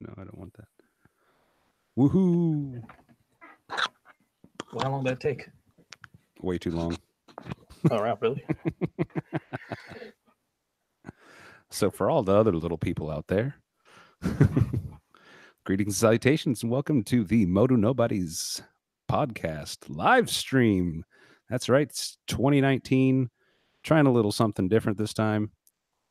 No, I don't want that. Woohoo! Well, how long did that take? Way too long. Oh, wow, really? So for all the other little people out there, greetings and salutations, and welcome to the MotoNobodies podcast live stream. That's right, it's 2019. Trying a little something different this time.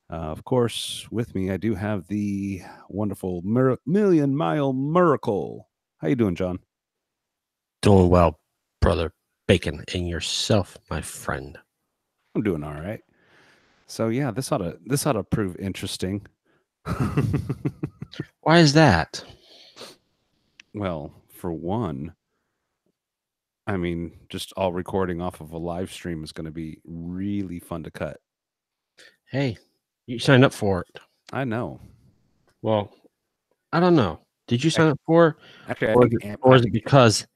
Of course, with me, I do have the wonderful Million Mile Miracle. How you doing, John? Doing well, brother Bacon, and yourself, my friend. I'm doing all right. So yeah, this ought to prove interesting. Why is that? Well, for one, I mean, just all recording off of a live stream is going to be really fun to cut. Hey, you signed up for it. I know. Well, I don't know. Did you sign up for it? Actually, Or is it because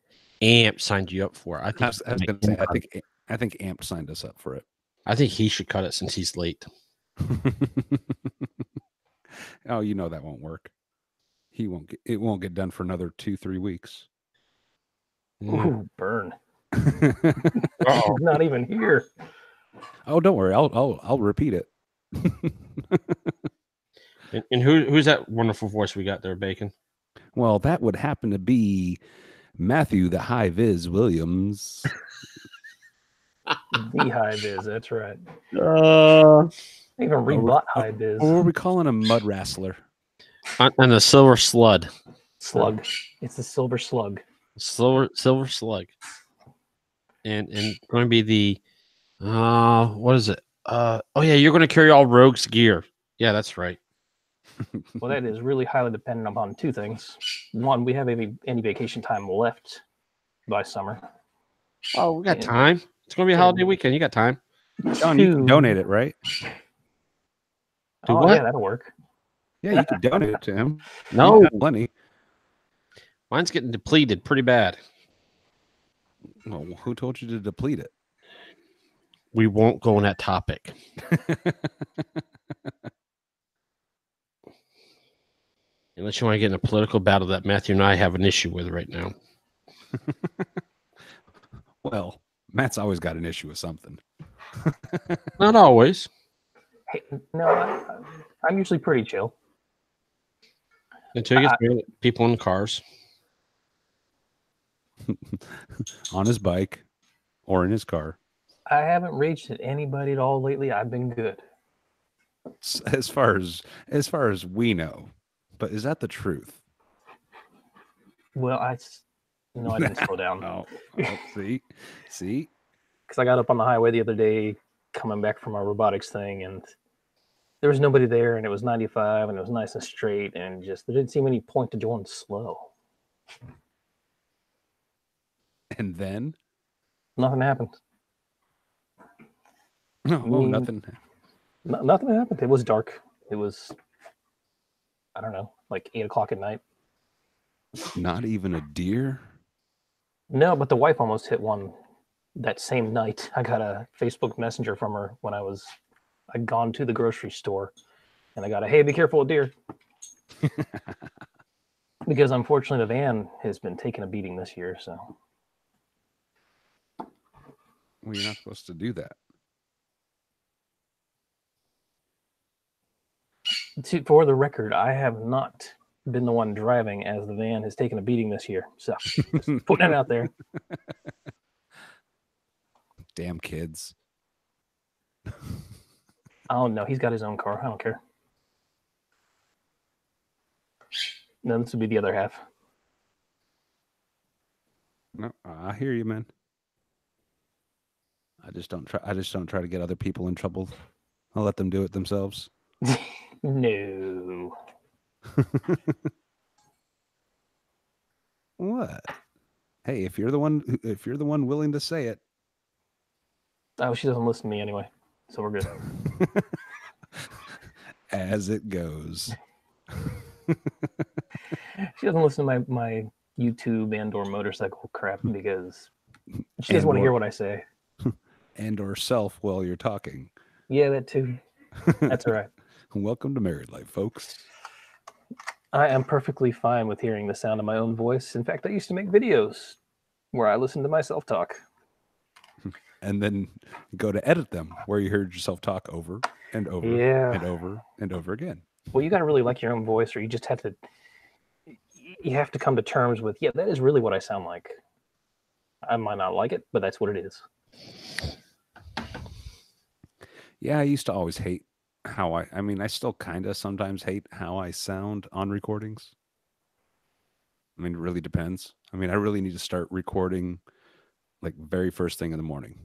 AMP signed you up for it? I was going to say, I think AMP signed us up for it. I think he should cut it since he's late. Oh, you know that won't work. It won't get done for another 2-3 weeks. Ooh, burn. Oh, not even here. Oh, don't worry. I'll repeat it. And who's that wonderful voice we got there, Bacon? Well, that would happen to be Matthew the High Viz Williams. The high biz, that's right. Even rebought high biz. Or were we calling him Mud Wrestler? And the Silver Slug. Slug. It's the Silver Slug. Silver Slug. And going to be the what is it? Oh yeah, you're going to carry all Rogue's gear. Yeah, that's right. Well, that is really highly dependent upon two things. One, we have any vacation time left by summer. Oh, we got time. It's going to be a holiday weekend. You got time. John, you can donate it, right? Oh, what? yeah, that'll work. Yeah, you can donate it to him. No. He's got plenty. Mine's getting depleted pretty bad. Well, who told you to deplete it? We won't go on that topic. Unless you want to get in a political battle that Matthew and I have an issue with right now. Well, Matt's always got an issue with something. Not always. Hey, no, I'm usually pretty chill. Until you get people in the cars. On his bike or in his car. I haven't raged at anybody at all lately. I've been good. As far as we know. But is that the truth? Well, I didn't slow down. Oh, see? Because I got up on the highway the other day coming back from our robotics thing, and there was nobody there, and it was 95, and it was nice and straight, and just there didn't seem any point to going slow. And then? Nothing happened. No, nothing. Nothing happened. It was dark. It was, I don't know, like 8 o'clock at night. Not even a deer? No, but the wife almost hit one that same night. I got a Facebook Messenger from her when I'd gone to the grocery store, and I got hey, be careful with deer. Because unfortunately the van has been taking a beating this year, so. Well, you're not supposed to do that. For the record, I have not been the one driving as the van has taken a beating this year. So just putting it out there. Damn kids. Oh no, he's got his own car. I don't care. No, this would be the other half. No, I hear you, man. I just don't try to get other people in trouble. I'll let them do it themselves. No. What? Hey, if you're the one willing to say it. Oh, she doesn't listen to me anyway, so we're good. As it goes. She doesn't listen to my YouTube and/or motorcycle crap because she doesn't want to hear what I say. And/or self while you're talking. Yeah, that too. That's all right. Welcome to married life, folks. I am perfectly fine with hearing the sound of my own voice. In fact, I used to make videos where I listened to myself talk. And then go to edit them where you heard yourself talk over and over Yeah. and over and over again. Well, you got to really like your own voice, or you just have to. You have to come to terms with, yeah, that is really what I sound like. I might not like it, but that's what it is. Yeah, I used to always hate how I mean, I still kind of sometimes hate how I sound on recordings. I mean, it really depends. I mean, I really need to start recording like very first thing in the morning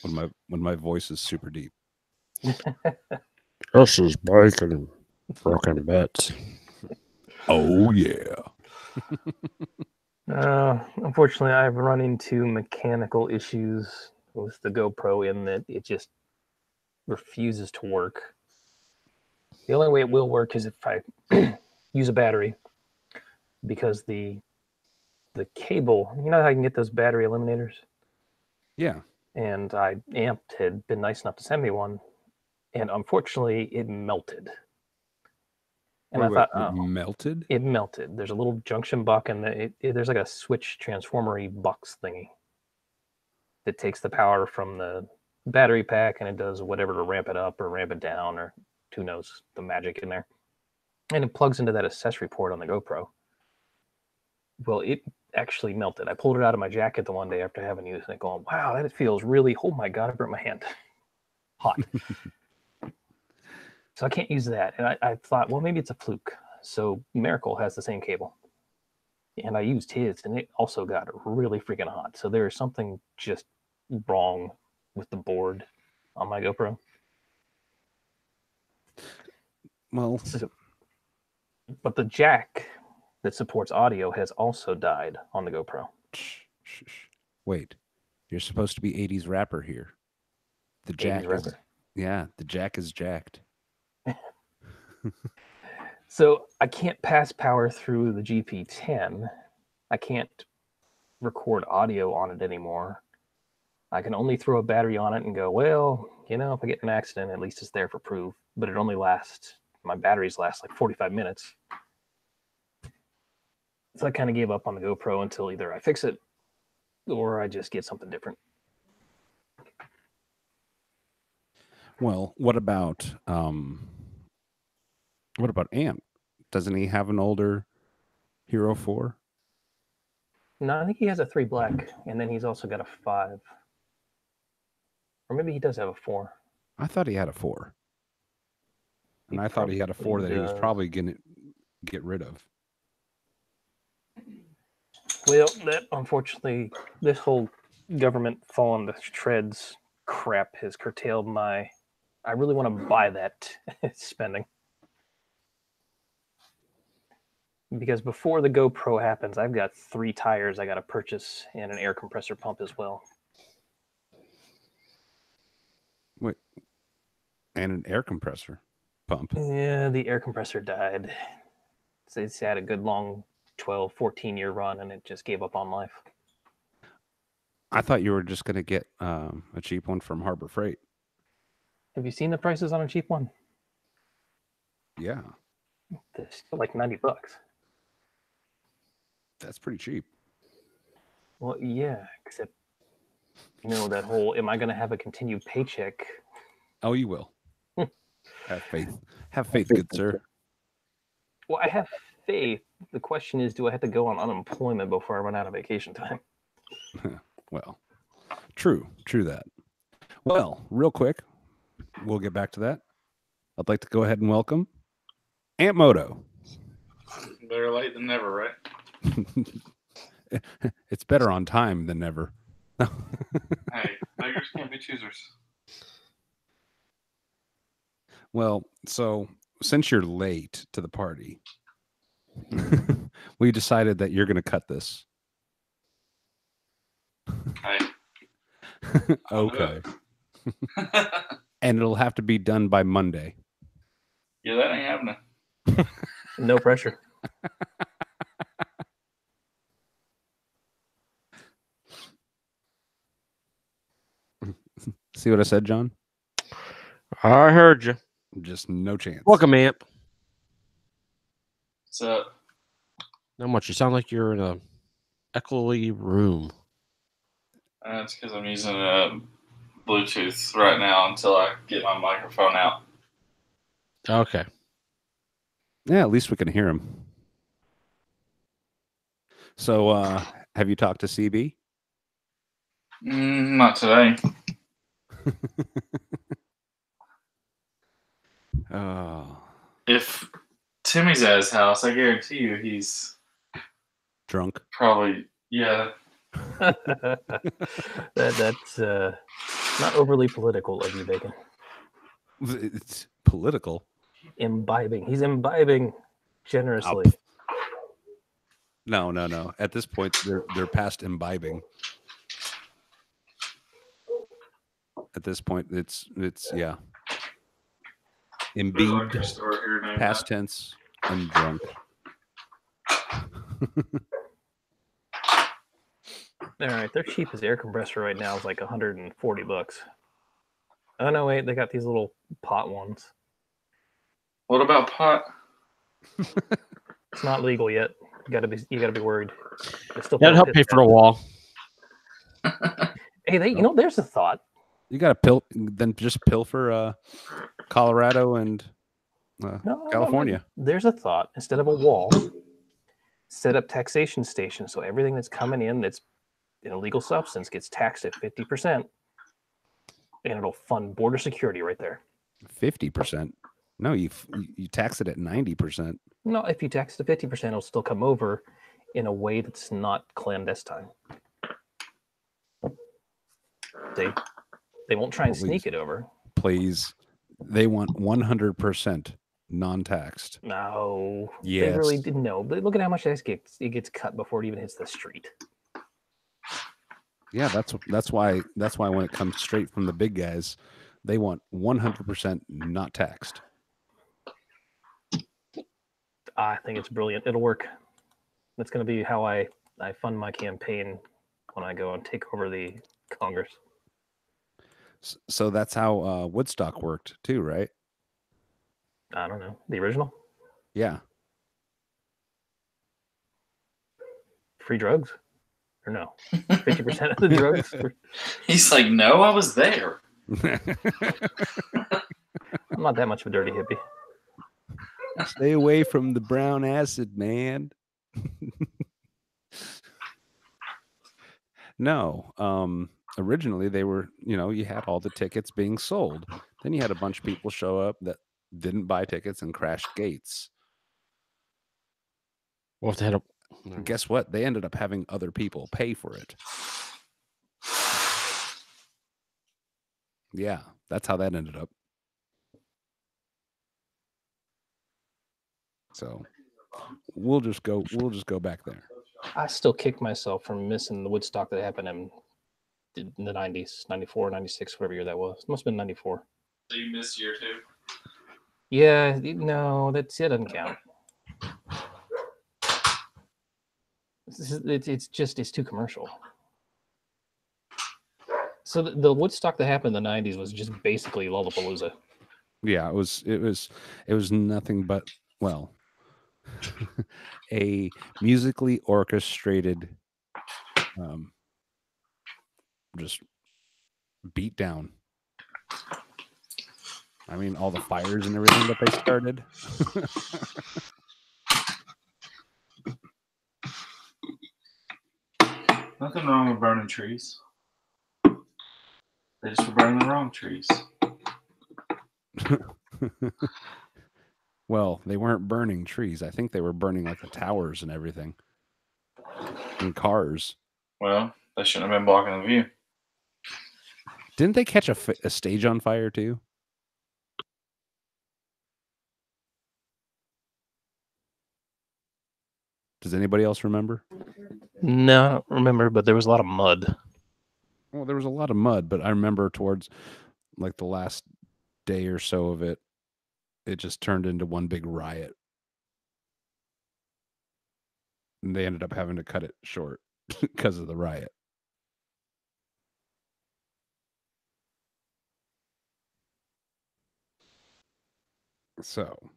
when my voice is super deep. This is bacon, broken bits. Oh yeah. Unfortunately, I've run into mechanical issues with the GoPro in that it just refuses to work. The only way it will work is if I use a battery, because the cable, you know how I can get those battery eliminators? Yeah. And Amp had been nice enough to send me one, and unfortunately it melted. And I thought, it melted? It melted. There's a little junction buck, and there's like a switch transformery box thingy that takes the power from the battery pack, and it does whatever to ramp it up or ramp it down, or who knows the magic in there. And it plugs into that accessory port on the GoPro. Well, it actually melted. I pulled it out of my jacket the one day after having used it, going, wow, that feels really, oh my God, I burnt my hand. Hot. So I can't use that. And I thought, well, maybe it's a fluke. So Miracle has the same cable. And I used his, and it also got really freaking hot. So there is something just wrong with the board on my GoPro. Well, but the jack that supports audio has also died on the GoPro. Wait, you're supposed to be 80s rapper here. The jack is, yeah, the jack is jacked. So I can't pass power through the GP10. I can't record audio on it anymore. I can only throw a battery on it and go, well, you know, if I get in an accident, at least it's there for proof. But it only lasts, my batteries last like 45 minutes. So I kind of gave up on the GoPro until either I fix it or I just get something different. Well, what about Amp? Doesn't he have an older Hero 4? No, I think he has a 3 black, and then he's also got a 5. Or maybe he does have a 4. I thought he had a 4. And I thought he had a 4 that he was probably going to get rid of. Well, that unfortunately, this whole government falling to shreds crap has curtailed my. I really want to buy that spending. Because before the GoPro happens, I've got 3 tires I got to purchase and an air compressor pump as well. Wait, and an air compressor pump? Yeah, the air compressor died. So it's had a good long 12, 14-year run, and it just gave up on life. I thought you were just going to get a cheap one from Harbor Freight. Have you seen the prices on a cheap one? Yeah. They're still like $90. That's pretty cheap. Well, yeah, except, you know, that whole, am I going to have a continued paycheck? Oh, you will. Have faith. Have faith, good sir. Well, I have faith. The question is, do I have to go on unemployment before I run out of vacation time? Well, true that. Well, real quick, we'll get back to that. I'd like to go ahead and welcome Aunt Moto. Better late than never, right? It's better on time than never. Hey, beggars can't be choosers. Well, so since you're late to the party, we decided that you're going to cut this. Hey. Okay. And it'll have to be done by Monday. Yeah, that ain't happening. No pressure. See what I said, John? I heard you. Just no chance. Welcome, Amp. So Not much. You sound like you're in a echoey room. it's because I'm using Bluetooth right now until I get my microphone out. Okay. Yeah, at least we can hear him. So, have you talked to CB? Not today. Oh, If Timmy's at his house, I guarantee you he's drunk. probably, yeah. That's not overly political of you, Bacon. It's political. Imbibing. He's imbibing generously. No. At this point, they're past imbibing. At this point, it's yeah. Imbibed, past tense, and drunk. All right, their cheapest air compressor right now is like $140. Oh no, wait, they got these little pot ones. What about pot? It's not legal yet. You gotta be worried. That'd help pay for a wall. Hey, there's a thought. You got to then just pilfer Colorado and California. No. There's a thought. Instead of a wall, set up taxation stations so everything that's coming in that's an illegal substance gets taxed at 50%, and it'll fund border security right there. 50%. No, you tax it at 90%. No, if you tax it to 50%, it'll still come over in a way that's not clandestine. They won't try and sneak it over. Please. They want 100% non-taxed. No. Yes. They really didn't know. But look at how much it gets cut before it even hits the street. Yeah, that's why when it comes straight from the big guys, they want 100% not taxed. I think it's brilliant. It'll work. That's going to be how I fund my campaign when I go and take over the Congress. So that's how Woodstock worked too, right? I don't know. The original? Yeah. Free drugs? Or no? 50% of the drugs? He's like, no, I was there. I'm not that much of a dirty hippie. Stay away from the brown acid, man. No. Originally they were, you had all the tickets being sold. Then you had a bunch of people show up that didn't buy tickets and crashed gates. Well, if they had Guess what? They ended up having other people pay for it. Yeah, that's how that ended up. So we'll just go back there. I still kick myself from missing the Woodstock that happened in the 90s, 94, 96, whatever year that was. It must have been 94. So you missed year 2? Yeah, no, that doesn't count. It's too commercial. So the Woodstock that happened in the 90s was just basically Lollapalooza. Yeah, it was nothing but, well, a musically orchestrated just beat down. I mean, all the fires and everything that they started. Nothing wrong with burning trees. They just were burning the wrong trees. Well, they weren't burning trees. I think they were burning like the towers and everything. And cars. Well, they shouldn't have been blocking the view. Didn't they catch a stage on fire too? Does anybody else remember? No, I don't remember, but there was a lot of mud. Well, there was a lot of mud, but I remember towards like the last day or so of it, it just turned into one big riot. And they ended up having to cut it short because of the riot. So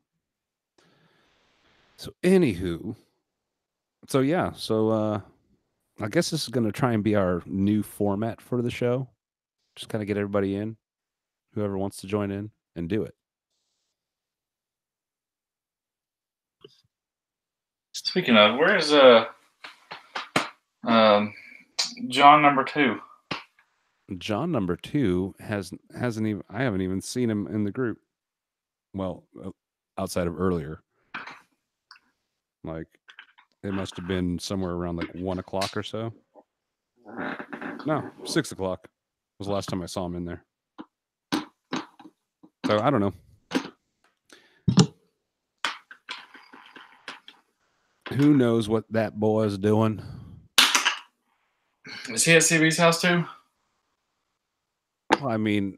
So anywho, so yeah, I guess this is going to try and be our new format for the show. Just kind of get everybody in, whoever wants to join in, and do it. Speaking of, where's John number 2? John number 2 hasn't even. I haven't even seen him in the group. Well, outside of earlier, like it must have been somewhere around like 1 o'clock or so. No, 6 o'clock was the last time I saw him in there. So I don't know. Who knows what that boy is doing? Is he at CB's house too? Well, I mean,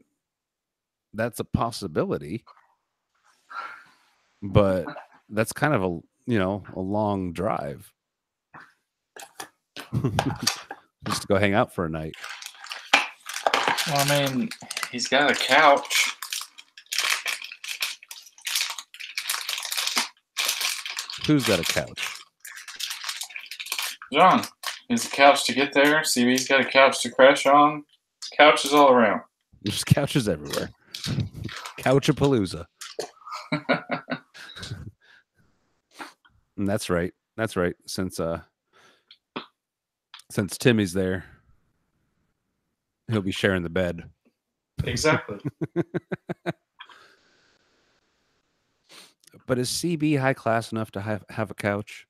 that's a possibility, but that's kind of a long drive just to go hang out for a night. Well, I mean, he's got a couch. Who's got a couch? John, he's a couch to get there. CB's got a couch to crash on. Couches all around. There's couches everywhere. Couchapalooza. And that's right. That's right. Since Timmy's there, he'll be sharing the bed. Exactly. But is CB high class enough to have a couch?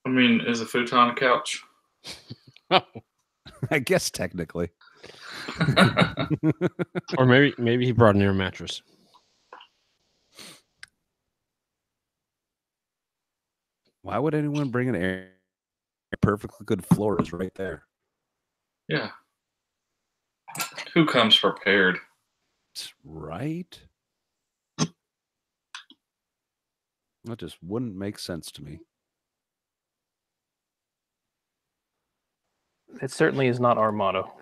I mean, is a futon a couch? I guess technically. Or maybe he brought an air mattress. Why would anyone bring an air? Perfectly good floor is right there. Yeah. Who comes prepared? Right? That just wouldn't make sense to me. It certainly is not our motto.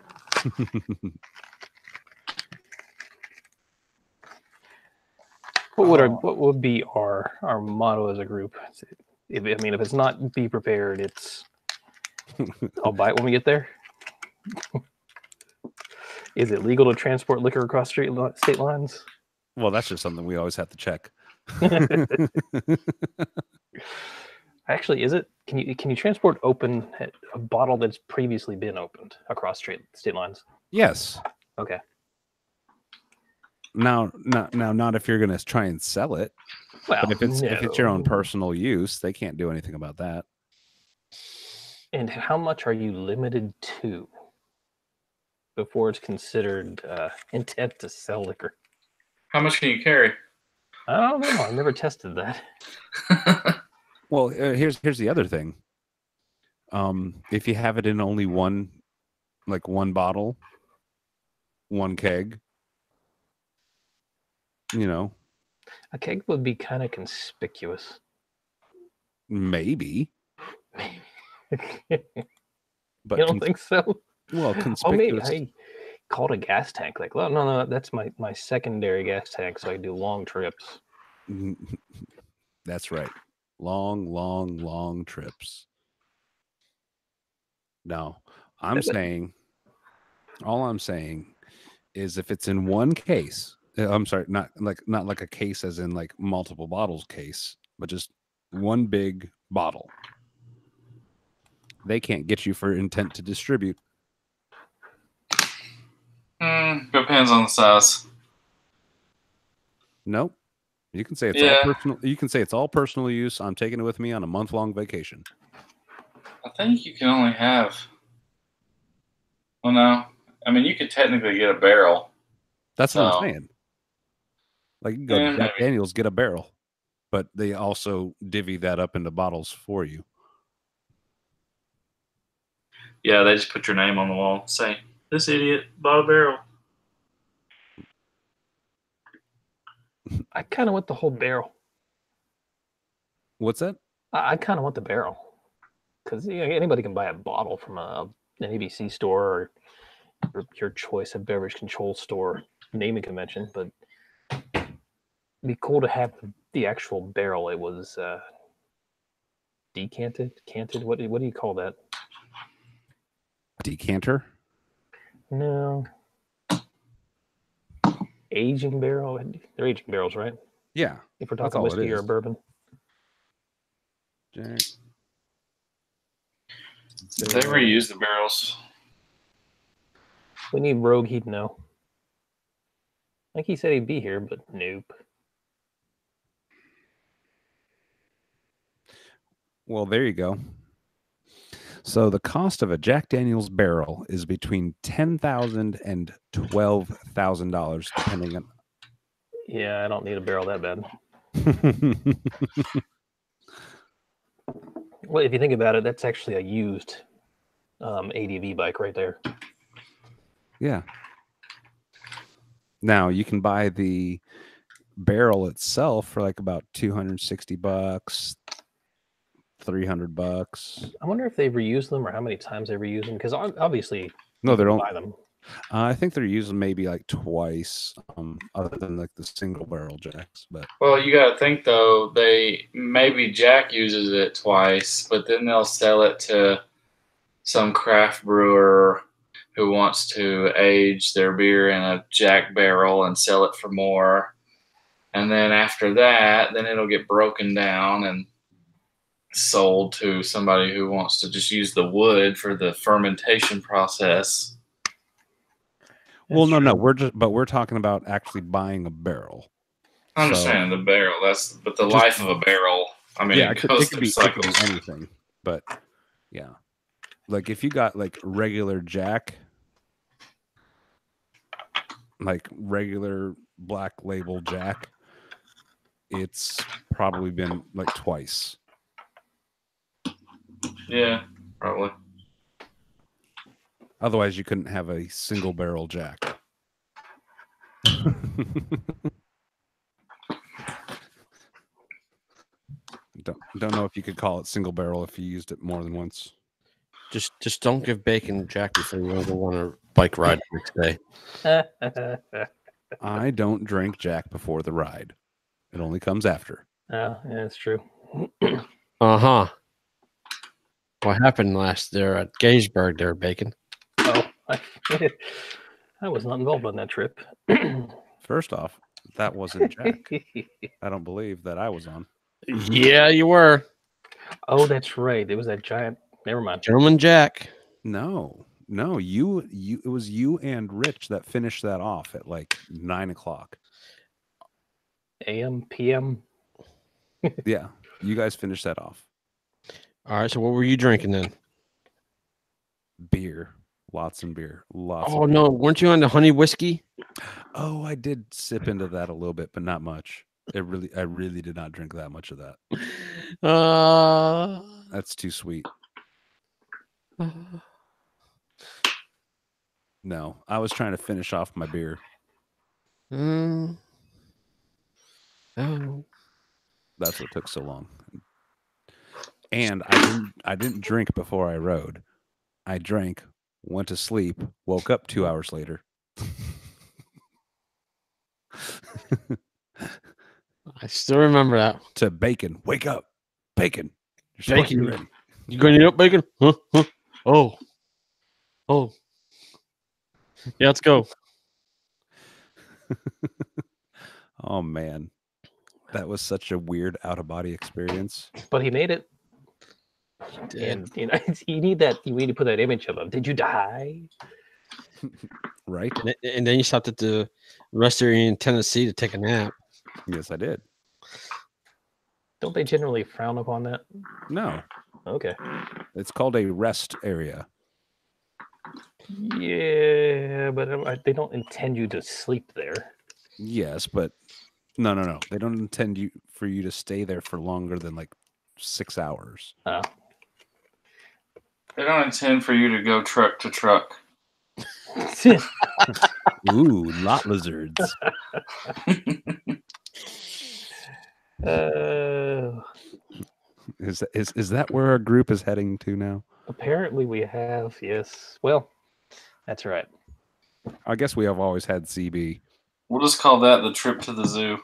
What would be our motto as a group? If it's not be prepared, it's I'll buy it when we get there. Is it legal to transport liquor across state lines? Well, that's just something we always have to check. Actually, is it? Can you transport open a bottle that's previously been opened across state lines? Yes. Okay. Now, not if you're going to try and sell it. Well, but if it's your own personal use, they can't do anything about that. And how much are you limited to before it's considered intent to sell liquor? How much can you carry? I don't know. I've never tested that. Well, here's the other thing. If you have it in only one bottle, one keg, A keg would be kind of conspicuous. Maybe. But you don't think so? Well, conspicuous. Oh, maybe I called a gas tank. Like, well, no, that's my secondary gas tank, so I do long trips. That's right. Long trips. No, all I'm saying is if it's in one case, I'm sorry, not like a case as in like multiple bottles case, but just one big bottle. They can't get you for intent to distribute. Depends on the size. Nope. You can say it's all personal. You can say it's all personal use. I'm taking it with me on a month-long vacation. I think you can only have. Well, no. I mean, you could technically get a barrel. That's what I'm saying. Like you can go to Jack Daniels, get a barrel, but they also divvy that up into bottles for you. Yeah, they just put your name on the wall. Say, this idiot bought a barrel. I kind of want the whole barrel. What's that? I kind of want the barrel. Because anybody can buy a bottle from an ABC store or your choice of beverage control store naming convention, but it'd be cool to have the actual barrel. It was decanted, canted. What do you call that? Decanter. No, aging barrel. They're aging barrels, right? Yeah, If we're that's talking all it whiskey or is. bourbon. Jack. They reuse the barrels. We need Rogue. He'd know. Like he said he'd be here, but nope. Well, there you go. So the cost of a Jack Daniel's barrel is between $10,000 and $12,000, depending on. Yeah, I don't need a barrel that bad. Well, if you think about it, that's actually a used ADV bike right there. Yeah. Now you can buy the barrel itself for like about $260, $300. I wonder if they reuse them or how many times they reuse them. Because obviously, No, they you can don't. buy them. I think they're using maybe like twice, other than like the single barrel jacks. But Well, you got to think though, maybe Jack uses it twice, but then they'll sell it to some craft brewer who wants to age their beer in a Jack barrel and sell it for more. And then after that, then it'll get broken down and sold to somebody who wants to just use the wood for the fermentation process. well, no, we're talking about actually buying a barrel. I understand the barrel. But the life of a barrel. I mean, Yeah, it it goes could through be cycles. anything. But yeah, like if you got like regular Jack, like regular Black Label Jack, it's probably been like twice. Yeah, probably. Otherwise, you couldn't have a single barrel Jack. Don't know if you could call it single barrel if you used it more than once. Just don't give Bacon Jack before you go on a bike ride the next day. I don't drink Jack before the ride. It only comes after. Yeah, that's true. Uh-huh. What happened last there at Gettysburg there, Bacon? Oh, I was not involved on that trip. First off, that wasn't Jack. I don't believe that I was on. Yeah, you were. Oh, that's right. It was that giant. Never mind. Gentleman Jack. No, you. It was you and Rich that finished that off at like 9 o'clock. AM, PM. Yeah, you guys finished that off. All right, so what were you drinking then? Beer, lots and beer, lots. Oh of no, beer. weren't you on the honey whiskey? Oh, I did sip into that a little bit, but not much. I really did not drink that much of that. That's too sweet. No, I was trying to finish off my beer. Oh. That's what took so long. And I didn't drink before I rode. I drank, went to sleep, woke up 2 hours later. I still remember that. To Bacon, wake up, Bacon. You're supposed to be ready. You going to eat up, Bacon? Huh? Oh. Yeah, let's go. Oh man, that was such a weird out of body experience. But he made it. And you know, you need to put that image of him. Did you die? Right? And then you stopped at the rest area in Tennessee to take a nap. Yes, I did. Don't they generally frown upon that? No, Okay. it's called a rest area. Yeah, but they don't intend you to sleep there. Yes, but no. They don't intend for you to stay there for longer than like 6 hours. Oh. They don't intend for you to go truck to truck. Ooh, lot lizards. Is that where our group is heading to now? Apparently we have, yes. Well, that's right. I guess we have always had CB. We'll just call that the trip to the zoo.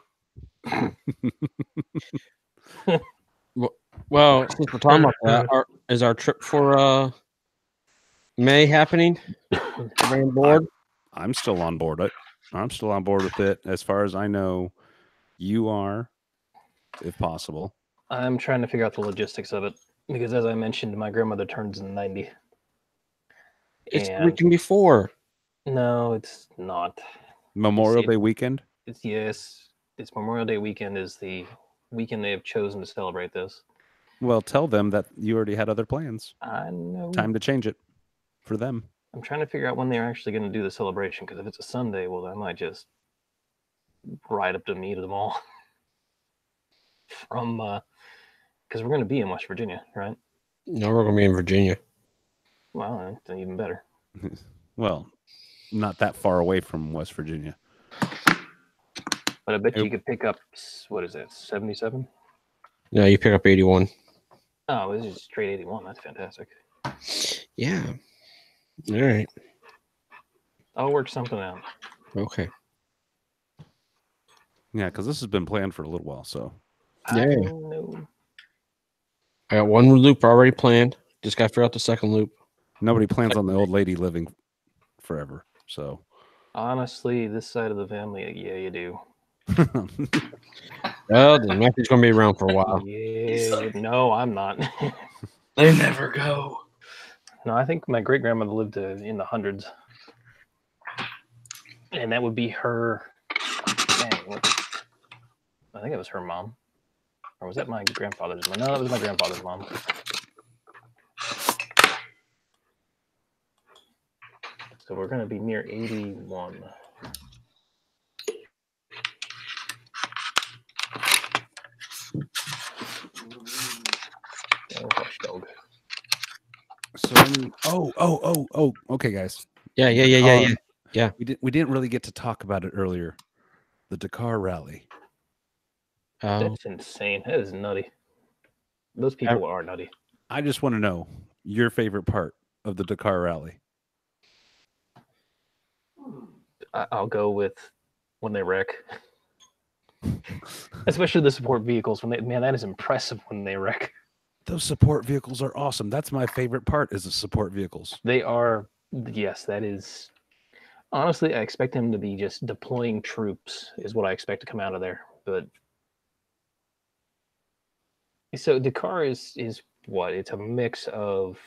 Well, since we're talking about that, is our trip for May happening? Everybody on board? I'm still on board. I'm still on board with it. As far as I know, you are, if possible. I'm trying to figure out the logistics of it because, as I mentioned, my grandmother turns 90. It's the And weekend before. no, it's not. Memorial Day weekend? Yes, it's Memorial Day weekend is the weekend they have chosen to celebrate this. Well, tell them that you already had other plans. I know. Time to change it for them. I'm trying to figure out when they're actually going to do the celebration, because if it's a Sunday, well, I might just ride up to meet them all from because we're going to be in West Virginia, right? No, we're going to be in Virginia. Well, that's even better. Well, not that far away from West Virginia. But I bet you could pick up, what is that, 77? No, you pick up 81. Oh, this is straight 81. That's fantastic. Yeah. All right. I'll work something out. Okay. Yeah, because this has been planned for a little while. So Yeah. I know. I got one loop already planned. Just got to figure out the second loop. nobody plans on the old lady living forever. So Honestly, this side of the family, yeah, you do. Well, the Matthew's going to be around for a while. Yeah, no, I'm not. They never go. No, I think my great grandmother lived in the hundreds, and that would be her. Dang, I think it was her mom, or was that my grandfather's mom? No, that was my grandfather's mom. So we're gonna be near 81. Oh, hush dog. So okay, guys. Yeah. We didn't really get to talk about it earlier. The Dakar Rally. That's insane. That is nutty. Those people are nutty. I just want to know your favorite part of the Dakar Rally. I'll go with when they wreck. Especially the support vehicles. Man, that is impressive when they wreck. Those support vehicles are awesome. That's my favorite part is the support vehicles. They are, yes, that is. Honestly, I expect them to be just deploying troops is what I expect to come out of there. But so Dakar is what? It's a mix of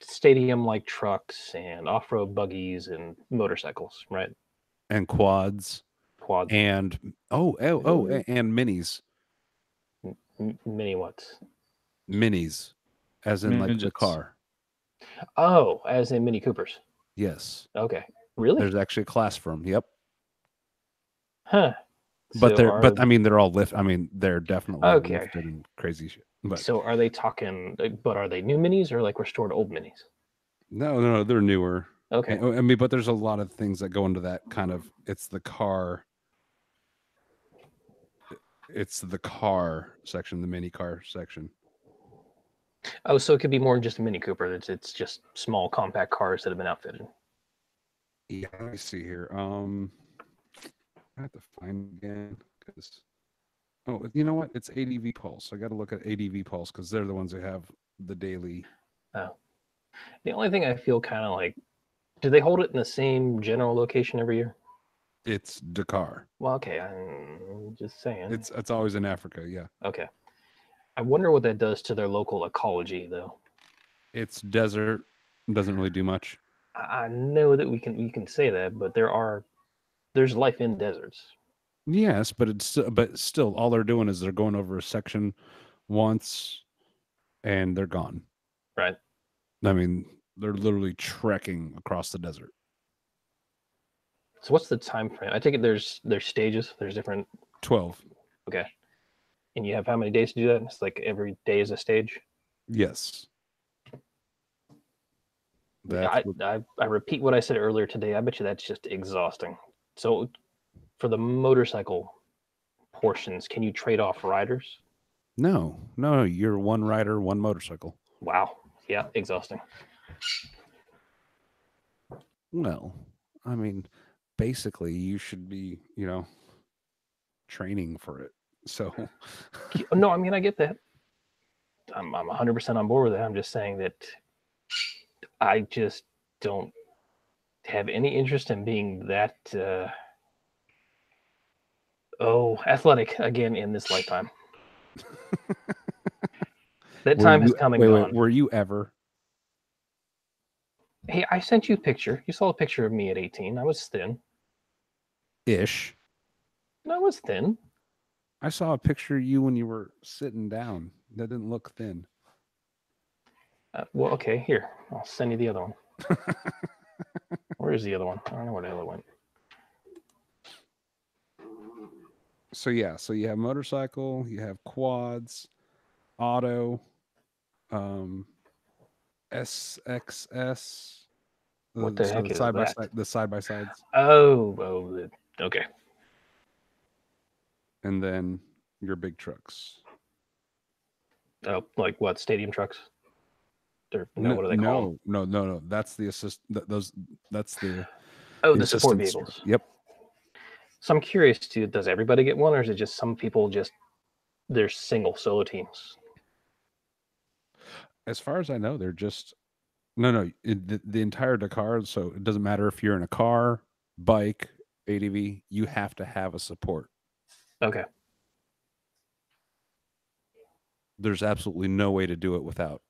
stadium-like trucks and off-road buggies and motorcycles, right? And quads. And and minis. Mini what? Minis, as in like the car. Oh, as in Mini Coopers. Yes. Okay. Really? There's actually a class for them. Yep. Huh. But they're all lift. I mean, they're definitely lifted and crazy shit. But so are they talking? But are they new minis or like restored old minis? No, they're newer. Okay. I mean, but there's a lot of things that go into that kind of. It's the car section, the mini car section. Oh, so it could be more than just a Mini Cooper. It's just small compact cars that have been outfitted. Yeah, let me see here. I have to find again because you know what? It's ADV Pulse. I got to look at ADV Pulse because they're the ones that have the daily. Oh, the only thing I feel kind of like, do they hold it in the same general location every year? It's Dakar. Well, okay, I'm just saying. It's always in Africa. Yeah. Okay. I wonder what that does to their local ecology, though. It's desert. Doesn't really do much. I know that you can say that, but there's life in deserts. Yes, but still, all they're doing is they're going over a section once, and they're gone. Right. I mean, they're literally trekking across the desert. So what's the time frame? I take it there's stages. There's different. 12. Okay. And you have how many days to do that? It's like every day is a stage? Yes. I repeat what I said earlier today. I bet you that's just exhausting. So for the motorcycle portions, can you trade off riders? No. You're one rider, one motorcycle. Wow. Yeah, exhausting. Well, I mean, basically, you should be, training for it. So No, I mean I get that. I'm 100% on board with that. I'm just saying that I just don't have any interest in being that athletic again in this lifetime. That time has come and wait, gone. were you ever? Hey, I sent you a picture. You saw a picture of me at 18. I was thin. Ish. I was thin. I saw a picture of you when you were sitting down. That didn't look thin. Well, okay, here. I'll send you the other one. Where is the other one? I don't know where the hell it went. So yeah, so you have motorcycle, you have quads, auto, SXS. What the heck is that? The side by sides, Okay. and then your big trucks. Oh, like what? Stadium trucks? No, what are they called? No. That's the assist. That's the The support assistance. vehicles. Yep. So I'm curious too. Does everybody get one, or is it just some people they're single solo teams? As far as I know, they're just the entire Dakar. So it doesn't matter if you're in a car, bike, ADV. You have to have a support. Okay. There's absolutely no way to do it without.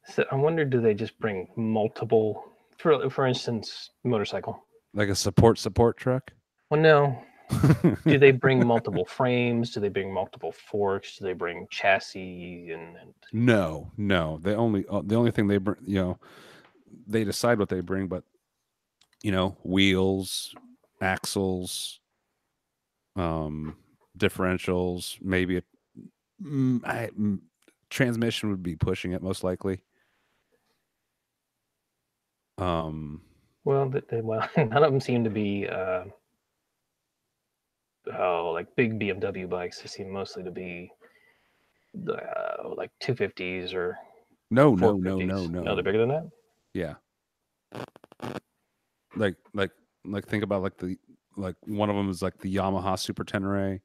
So I wonder, do they just bring multiple? For instance, motorcycle. Like a support truck. Well, no. Do they bring multiple frames? Do they bring multiple forks? Do they bring chassis and No. The only thing they bring, they decide what they bring, but wheels, axles, differentials, maybe transmission would be pushing it most likely. well, none of them seem to be like big BMW bikes. They seem mostly to be like 250s or no. No, they're bigger than that. Yeah. Like think about like one of them is like the Yamaha Super Tenere.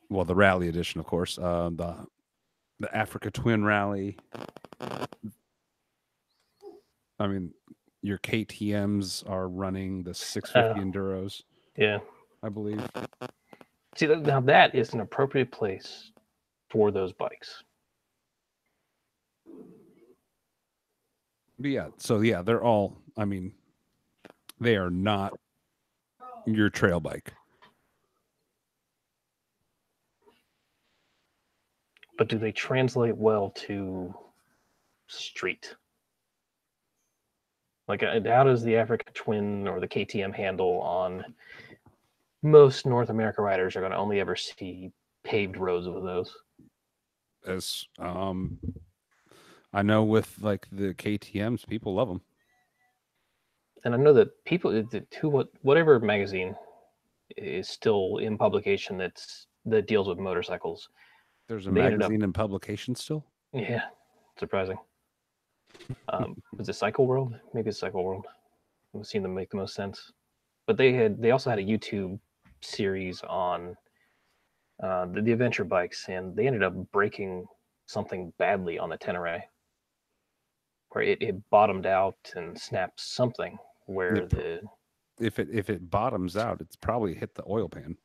Well, the Rally Edition, of course. The Africa Twin Rally. I mean, your KTM's are running the 650 Enduros. Yeah, I believe. See, now that is an appropriate place for those bikes. But yeah, so yeah, they're all. I mean, they are not your trail bike. But do they translate well to street? Like, how does the Africa Twin or the KTM handle on most North America riders are going to only ever see paved roads with those? As I know with like the KTM's, people love them. And I know that people, whatever magazine is still in publication that deals with motorcycles. There's a magazine in publication still? Yeah, surprising. Was it Cycle World? Maybe it's Cycle World. It would seem to make the most sense. But they also had a YouTube series on the adventure bikes, and they ended up breaking something badly on the Tenere, where it bottomed out and snapped something. Where if it bottoms out, it's probably hit the oil pan.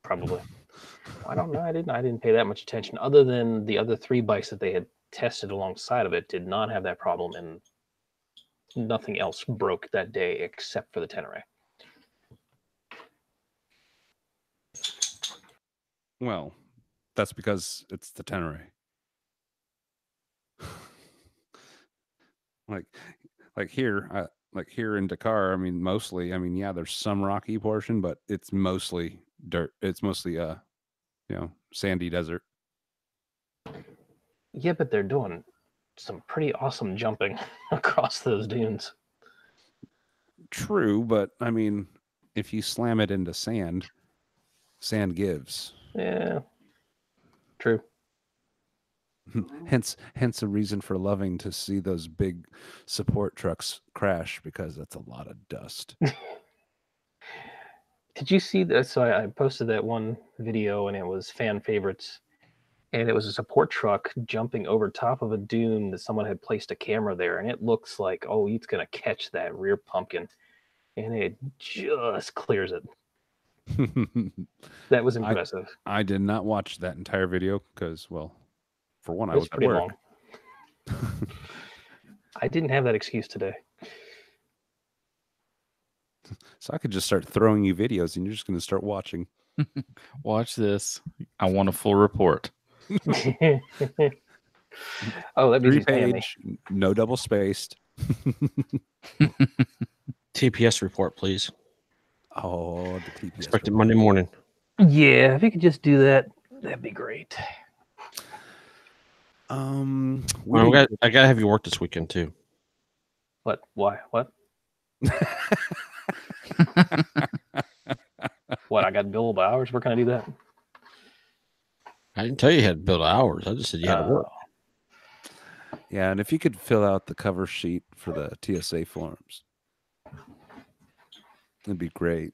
Probably. I don't know. I didn't pay that much attention. Other than the other 3 bikes that they had tested alongside of it did not have that problem, and nothing else broke that day except for the Tenere. Well, that's because it's the Tenere. like here in Dakar, I mean, mostly, yeah, there's some rocky portion, but it's mostly dirt. It's mostly sandy desert. Yeah, but they're doing some pretty awesome jumping across those dunes. True, but I mean, if you slam it into sand gives. Yeah, true. hence a reason for loving to see those big support trucks crash, because that's a lot of dust. Did you see that? So I posted that one video, and it was fan favorites, and it was a support truck jumping over top of a dune that someone had placed a camera there, and it looks like, oh, it's gonna catch that rear pumpkin, and it just clears it. That was impressive. I did not watch that entire video because, well, for one, I It was was at pretty work. long. I didn't have that excuse today. So I could just start throwing you videos and you're just going to start watching. Watch this. I want a full report. Oh, that means he's paying me. 3-page, no double spaced. TPS report, please. Oh, the TPS. Expected Monday morning. Yeah, if you could just do that, that'd be great. Well, I gotta have you work this weekend too. What? Why? What? What? I got billable hours. Where can I do that? I didn't tell you had to build hours. I just said you had to work. Yeah, and if you could fill out the cover sheet for the TSA forms, it'd be great.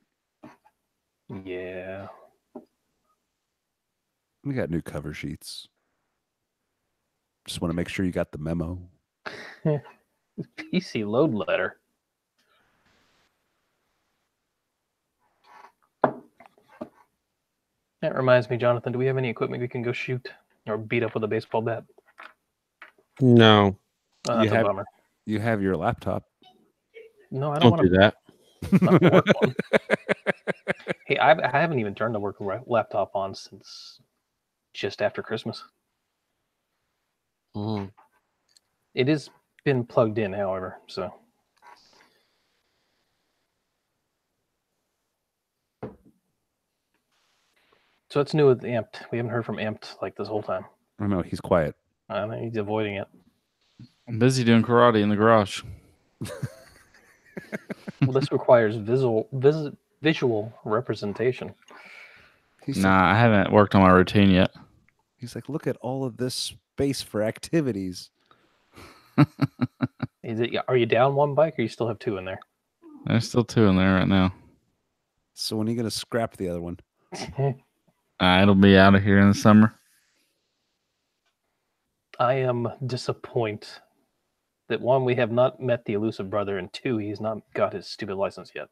Yeah. We got new cover sheets. Just want to make sure you got the memo. PC load letter. That reminds me, Jonathan, do we have any equipment we can go shoot or beat up with a baseball bat? No, Oh, that's You a have- bummer. You have your laptop. No, I don't don't want do that. to work one. Hey, I haven't even turned the work laptop on since just after Christmas. Mhm. It has been plugged in, however, so. So it's new with Amped. We haven't heard from Amped like this whole time. I know he's quiet. I think he's avoiding it. I'm busy doing karate in the garage. Well, this requires visual representation. He's Nah, I haven't worked on my routine yet. He's like, look at all of this space for activities. Are you down one bike, or you still have two in there? There's still 2 in there right now. So when are you going to scrap the other one? It'll be out of here in the summer. I am disappointed that one, we have not met the elusive brother, and two, he's not got his stupid license yet.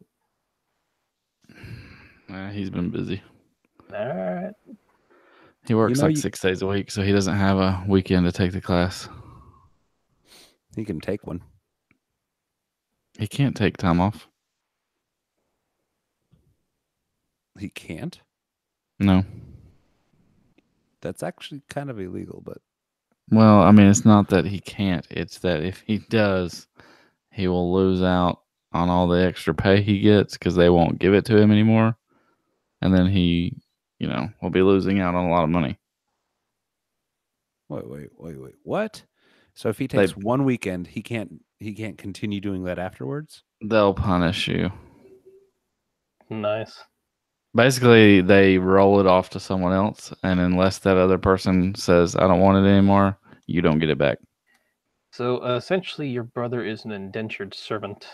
He's been busy. All right. He works know, like 6 days a week, so he doesn't have a weekend to take the class. He can take one. He can't take time off. He can't? No. That's actually kind of illegal, but Well, I mean, it's not that he can't. It's that if he does, he will lose out on all the extra pay he gets because they won't give it to him anymore. And then he, will be losing out on a lot of money. wait. What? So if he takes one weekend, he can't continue doing that afterwards? They'll punish you. Nice. Basically, they roll it off to someone else, and unless that other person says, I don't want it anymore, you don't get it back. So essentially, your brother is an indentured servant,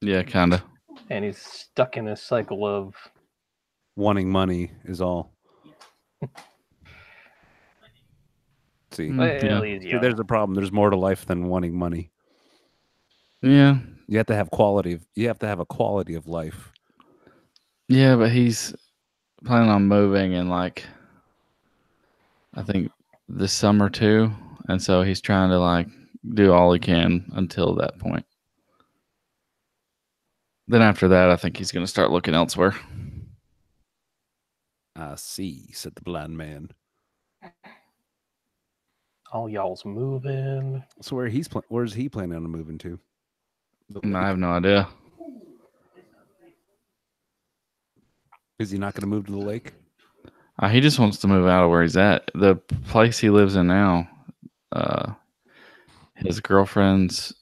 Yeah, kind of. and he's stuck in this cycle of Wanting money is all. See, well, he's See, young. there's a problem. There's more to life than wanting money. Yeah. You have to have quality. You have to have a quality of life. Yeah, but he's planning on moving in I think this summer too. And so he's trying to do all he can until that point. Then after that, I think he's going to start looking elsewhere. I see, said the blind man. All y'all's moving. So where's he planning on moving to? I have no idea. Is he not going to move to the lake? He just wants to move out of where he's at. The place he lives in now, his girlfriend's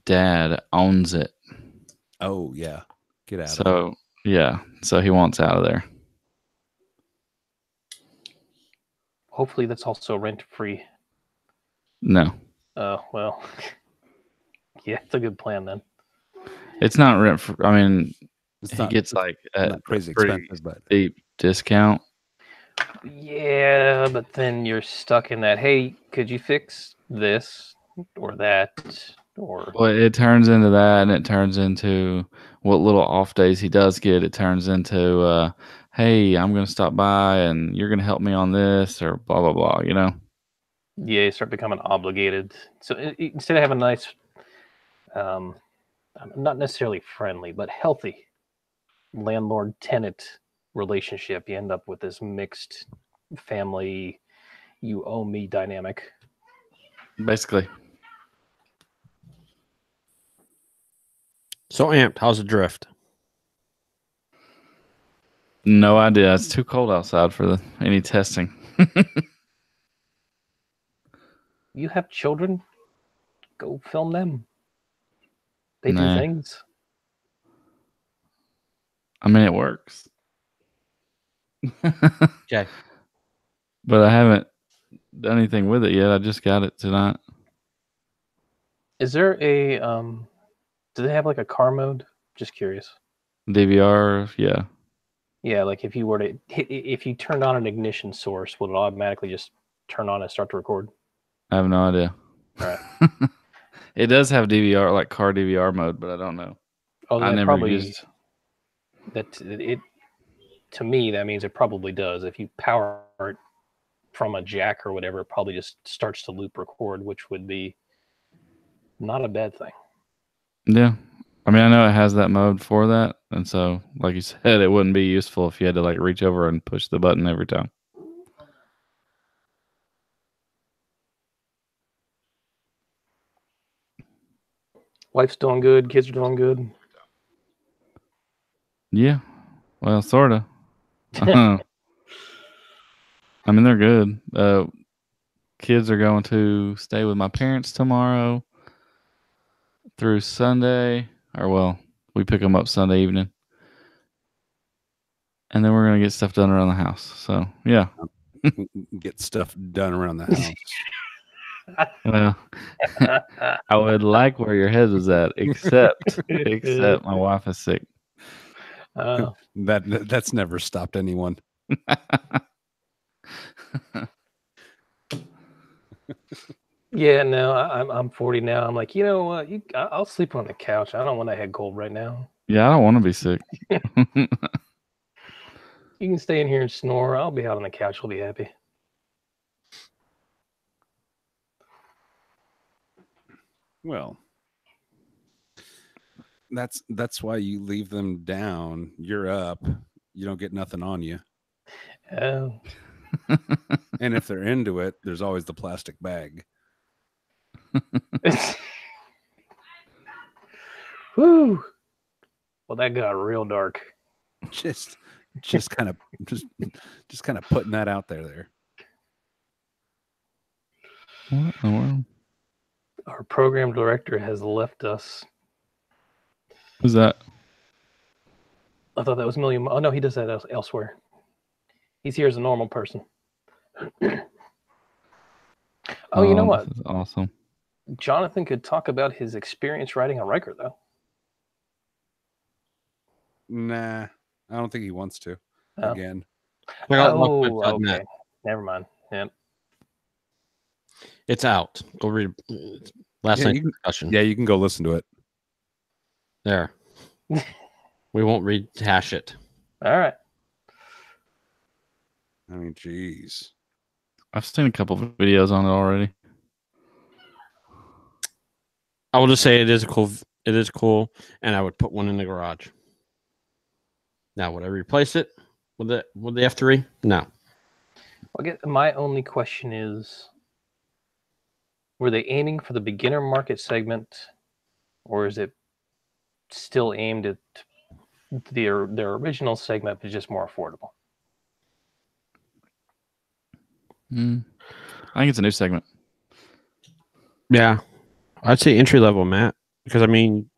dad owns it. Oh yeah, get out. So yeah, so he wants out of there. Hopefully, that's also rent free. No, Oh, well. Yeah, it's a good plan then. it's not rent for. I mean, It's he not gets like a not crazy pretty expensive, but deep discount. Yeah, but then you're stuck in that, hey, could you fix this or that? Or Well, it turns into that, and it turns into what little off days he does get. It turns into, hey, I'm going to stop by, and you're going to help me on this, or blah blah blah. You know. yeah, you start becoming obligated. So instead of having a nice, not necessarily friendly, but healthy landlord-tenant relationship, you end up with this mixed family, you owe me dynamic. Basically, So amped. How's the drift? no idea. It's too cold outside for any testing. You have children, go film them. They do Nah. things. I mean, it works. Okay. But I haven't done anything with it yet. I just got it tonight. Is there a do they have like a car mode? Just curious. DVR, yeah. Yeah, like if you were to if you turned on an ignition source, would it automatically just turn on and start to record? I have no idea. All right. It does have DVR, like car DVR mode, but I don't know. Oh, I then never probably used. that it. To me, that means it probably does. If you power it from a jack or whatever, it probably just starts to loop record, which would be not a bad thing. Yeah. I mean, I know it has that mode for that. And so, like you said, it wouldn't be useful if you had to like reach over and push the button every time. Wife's doing good. Kids are doing good. Yeah. Well, sort of. I mean, they're good. Kids are going to stay with my parents tomorrow through Sunday. Or, well, we pick them up Sunday evening. And then we're going to get stuff done around the house. So, yeah. get stuff done around the house. Well, I would like where your head was at, except my wife is sick. That's never stopped anyone. Yeah, no, I'm 40 now. I'm like, you know what? I'll sleep on the couch. I don't want a head cold right now. Yeah, I don't want to be sick. You can stay in here and snore. I'll be out on the couch. I'll be happy. Well, that's why you leave them down. You're up. You don't get nothing on you. Oh. And if they're into it, there's always the plastic bag. Whew. Well, that got real dark. Just kind of putting that out there. What in the world? Our program director has left us. Who's that? I thought that was Million. Oh no, he does that elsewhere. He's here as a normal person. Oh, you know what? This is awesome. Jonathan could talk about his experience riding a Riker, though. Nah, I don't think he wants to. Oh. Again. Oh, okay. Never mind. Yep. It's out. Go read last night's discussion. Yeah, you can go listen to it. There. We won't rehash it. All right. I mean, geez. I've seen a couple of videos on it already. I will just say it is cool, and I would put one in the garage. Now, would I replace it with the F3? No. I guess my only question is, were they aiming for the beginner market segment, or is it still aimed at their original segment, but just more affordable? I think it's a new segment. Yeah. I'd say entry level, Matt, because I mean,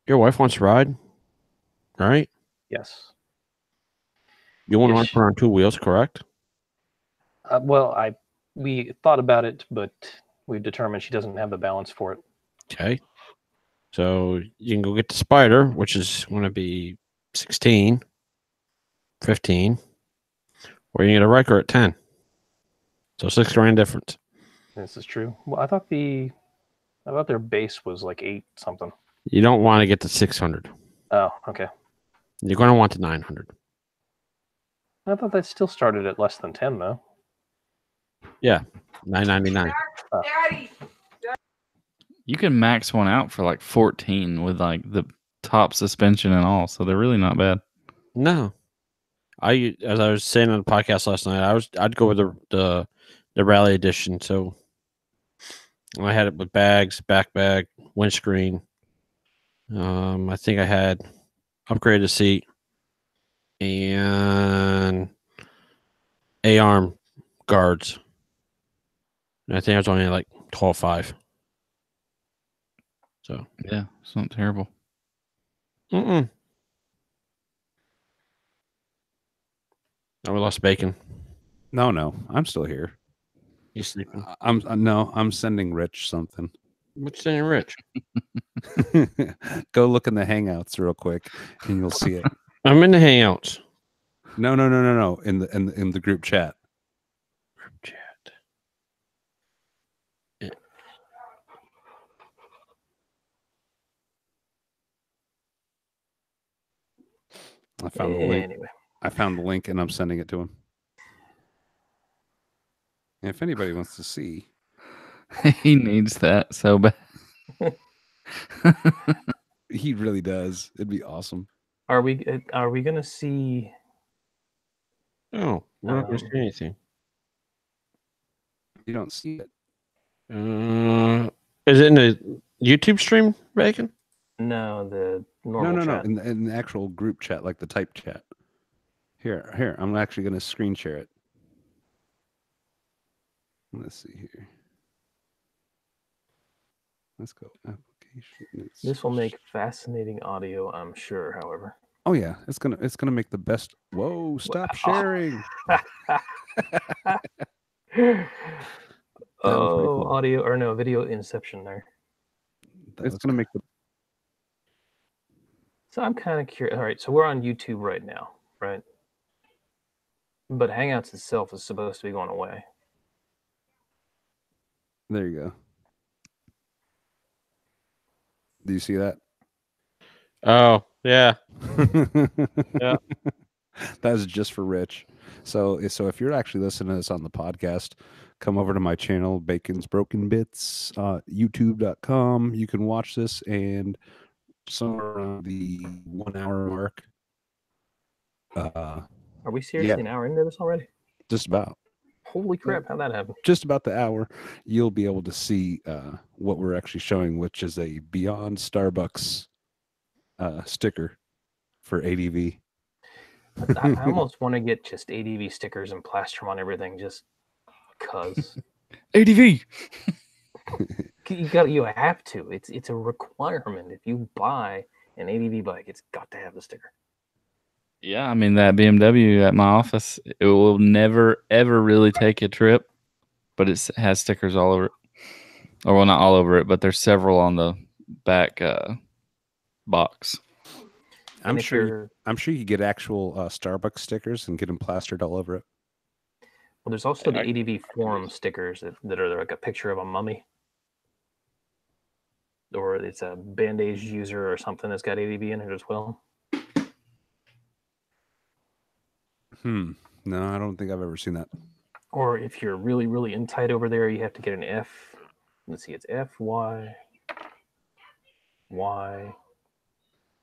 your wife wants to ride, right? Yes. You want to run her on two wheels, correct? Well, I we thought about it, but we determined she doesn't have the balance for it. Okay. So you can go get the Spider, which is going to be 16, 15, or you can get a Riker at 10. So $6,000 difference. This is true. Well, I thought their base was like 8 something. You don't want to get the 600. Oh, okay. You're going to want the 900. I thought that still started at less than 10 though. Yeah, $999. You can max one out for like 14 with like the top suspension and all, so they're really not bad. No, as I was saying on the podcast last night, I'd go with the Rally Edition. So I had it with bags, back bag, windscreen. I think I had upgraded seat and A-arm guards. And I think I was only like 12.5. So Yeah, it's not terrible. Oh, we lost Bacon. No, I'm still here. He's sleeping. I'm sending Rich something. What's saying, Rich? Go look in the Hangouts real quick, and you'll see it. I'm in the Hangouts. No. In the group chat. Group chat. I found the link. Anyway. I found the link, and I'm sending it to him. And if anybody wants to see, He needs that so bad. he really does. It'd be awesome. Are we gonna see? Oh, we're not going to see anything. You don't see it. Is it in the YouTube stream, Bacon? No, the normal No. chat. In the actual group chat, like the type chat. Here. I'm actually going to screen share it. Let's see here. Let's go. Application. This will make fascinating audio, I'm sure. However. Oh yeah, it's gonna make the best. Whoa! Stop sharing. Oh, audio or no video inception there. It's gonna make the. So I'm kind of curious. All right, so we're on YouTube right now, right? But Hangouts itself is supposed to be going away. There you go. Do you see that? Oh, yeah. Yeah. That's just for Rich. So if you're actually listening to this on the podcast, come over to my channel, Bacon's Broken Bits, youtube.com. You can watch this, and somewhere around the 1 hour mark. Are we seriously an hour into this already? Just about. Holy crap, how'd that happen? Just about the hour, you'll be able to see what we're actually showing, which is a Beyond Starbucks sticker for ADV. I almost want to get just ADV stickers and plaster them on everything, just cause. ADV. You have to. It's a requirement. If you buy an ADV bike, it's got to have the sticker. Yeah, I mean, that BMW at my office, it will never, ever really take a trip, but it has stickers all over it. Or, well, not all over it, but there's several on the back box. I'm sure you could get actual Starbucks stickers and get them plastered all over it. Well, there's also the ADV forum stickers that are like a picture of a mummy. Or it's a Band-Aid user or something that's got ADV in it as well. No, I don't think I've ever seen that. Or if you're really, really in tight over there, you have to get an F. Let's see, it's F, Y, Y,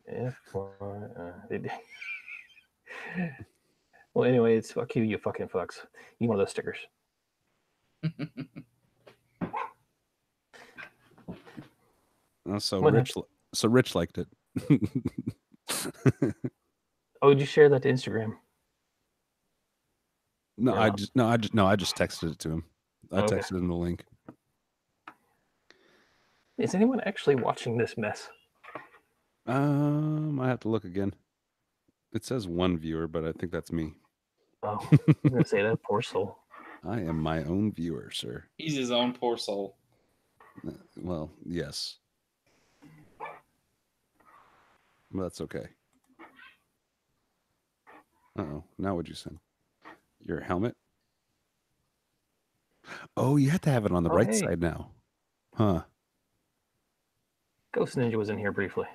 F, Y. Well, anyway, it's fuck you, you fucking fucks. You want those stickers. So Rich liked it. Oh, did you share that to Instagram? No, I just texted it to him. I texted him the link. Is anyone actually watching this mess? I have to look again. It says one viewer, but I think that's me. Oh, I'm gonna say that poor soul. I am my own viewer, sir. He's his own poor soul. Well, yes. Well, that's okay. Uh-oh. Now what'd you send? Your helmet? Oh, you have to have it on the right hey. side now. Huh. Ghost Ninja was in here briefly.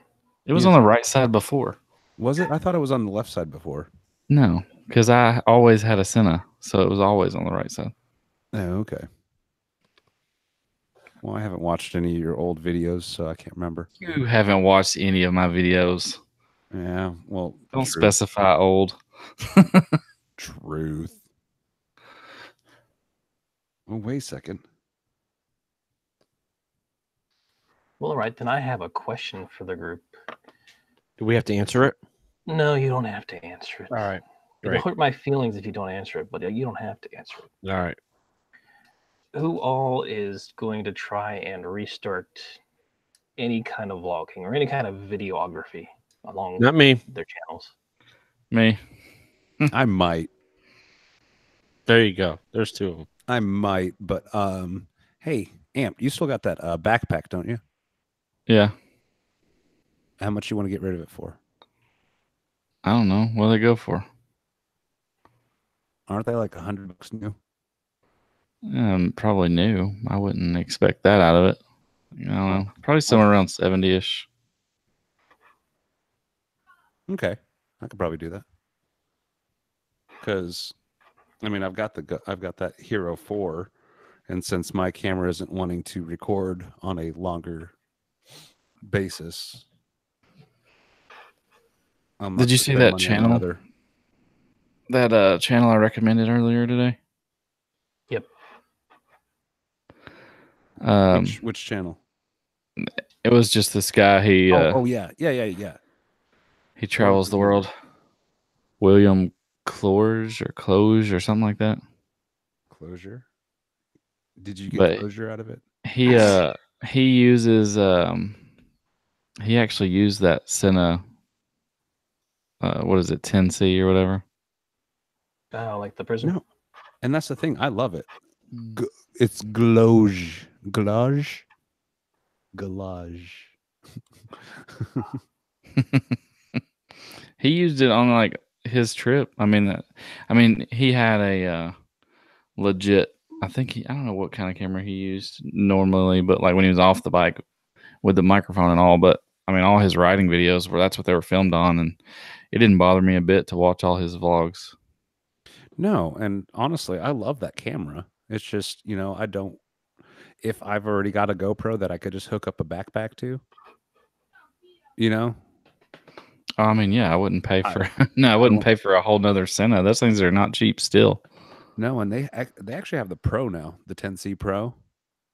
It was Yes. on the right side before. Was it? I thought it was on the left side before. No, because I always had a Senna, so it was always on the right side. Oh, okay. Well, I haven't watched any of your old videos, so I can't remember. You haven't watched any of my videos. Yeah, well, Don't truth. specify old. Truth. Oh, wait a second. Well, all right, then I have a question for the group. Do we have to answer it? No, you don't have to answer it. All right. It'll hurt my feelings if you don't answer it, but you don't have to answer it. All right. Who all is going to try and restart any kind of vlogging or any kind of videography along Not me. their channels? Me. I might. There you go. There's two of them. I might, but hey, Amp, you still got that backpack, don't you? Yeah. How much you want to get rid of it for? I don't know. What do they go for? Aren't they like $100 new? Probably new. I wouldn't expect that out of it. I don't know. Probably somewhere around 70-ish. Okay, I could probably do that. Because, I mean, I've got that Hero 4, and since my camera isn't wanting to record on a longer basis, Did you see that channel? That channel I recommended earlier today? Yep. Which channel? It was just this guy. He yeah. He travels the world. William Close or something like that. Closure. Did you get closure out of it? He uses he actually used that Senna. What is it, 10C or whatever? Oh, like the Prism? No. And that's the thing. I love it. It's Glage. He used it on like his trip. I mean, he had a legit. I don't know what kind of camera he used normally, but like when he was off the bike with the microphone and all. But I mean, all his riding videos that's what they were filmed on, and it didn't bother me a bit to watch all his vlogs. No, and honestly, I love that camera. It's just, I don't. If I've already got a GoPro that I could just hook up a backpack to, I mean, yeah, I wouldn't pay for I wouldn't pay for a whole nother Senna. Those things are not cheap still. No, and they actually have the Pro now, the 10C Pro.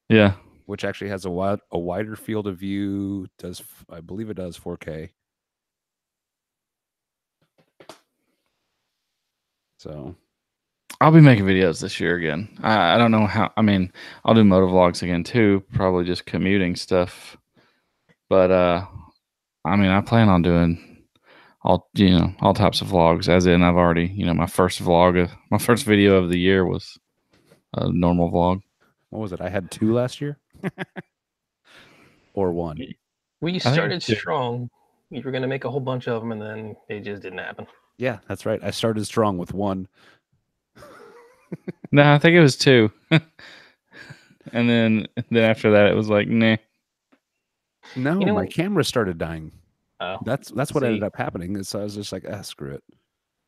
Yeah, which actually has a wider field of view. I believe it does 4K. So I'll be making videos this year again. I don't know how. I mean, I'll do motovlogs again too. Probably just commuting stuff. But I mean, I plan on doing all types of vlogs. As in, I've already my first video of the year was a normal vlog. What was it? I had 2 last year, or 1. Well, you started strong. You were going to make a whole bunch of them, and then it just didn't happen. Yeah, that's right. I started strong with 1. No, I think it was 2. And then after that, it was like, nah. No, my camera started dying. Oh, that's what ended up happening. So I was just like, screw it.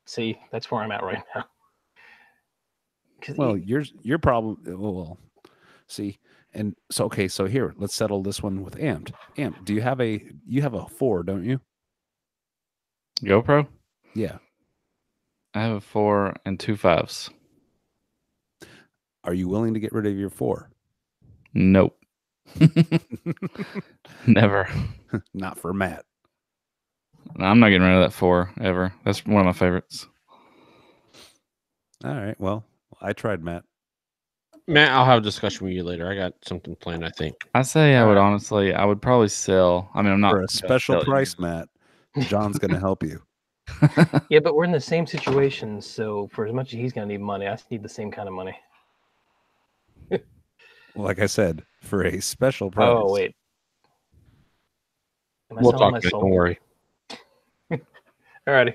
See, that's where I'm at right now. Well, your problem. Well, see, and so okay. So here, let's settle this one with Amped. Amped, do you have a 4, don't you? GoPro? Yeah. I have a 4 and 2 5s. Are you willing to get rid of your 4? Nope. Never. Not for Matt. No, I'm not getting rid of that 4 ever. That's one of my favorites. All right. Well, I tried Matt. Matt, I'll have a discussion with you later. I got something planned, I think. I say I would probably sell. I mean, I'm not for a special price, Matt. John's going to help you. Yeah, but we're in the same situation. So for as much as he's going to need money, I need the same kind of money. like I said, for a special price. Oh wait, am I We'll selling talk my about it. soul? Don't worry. Alrighty.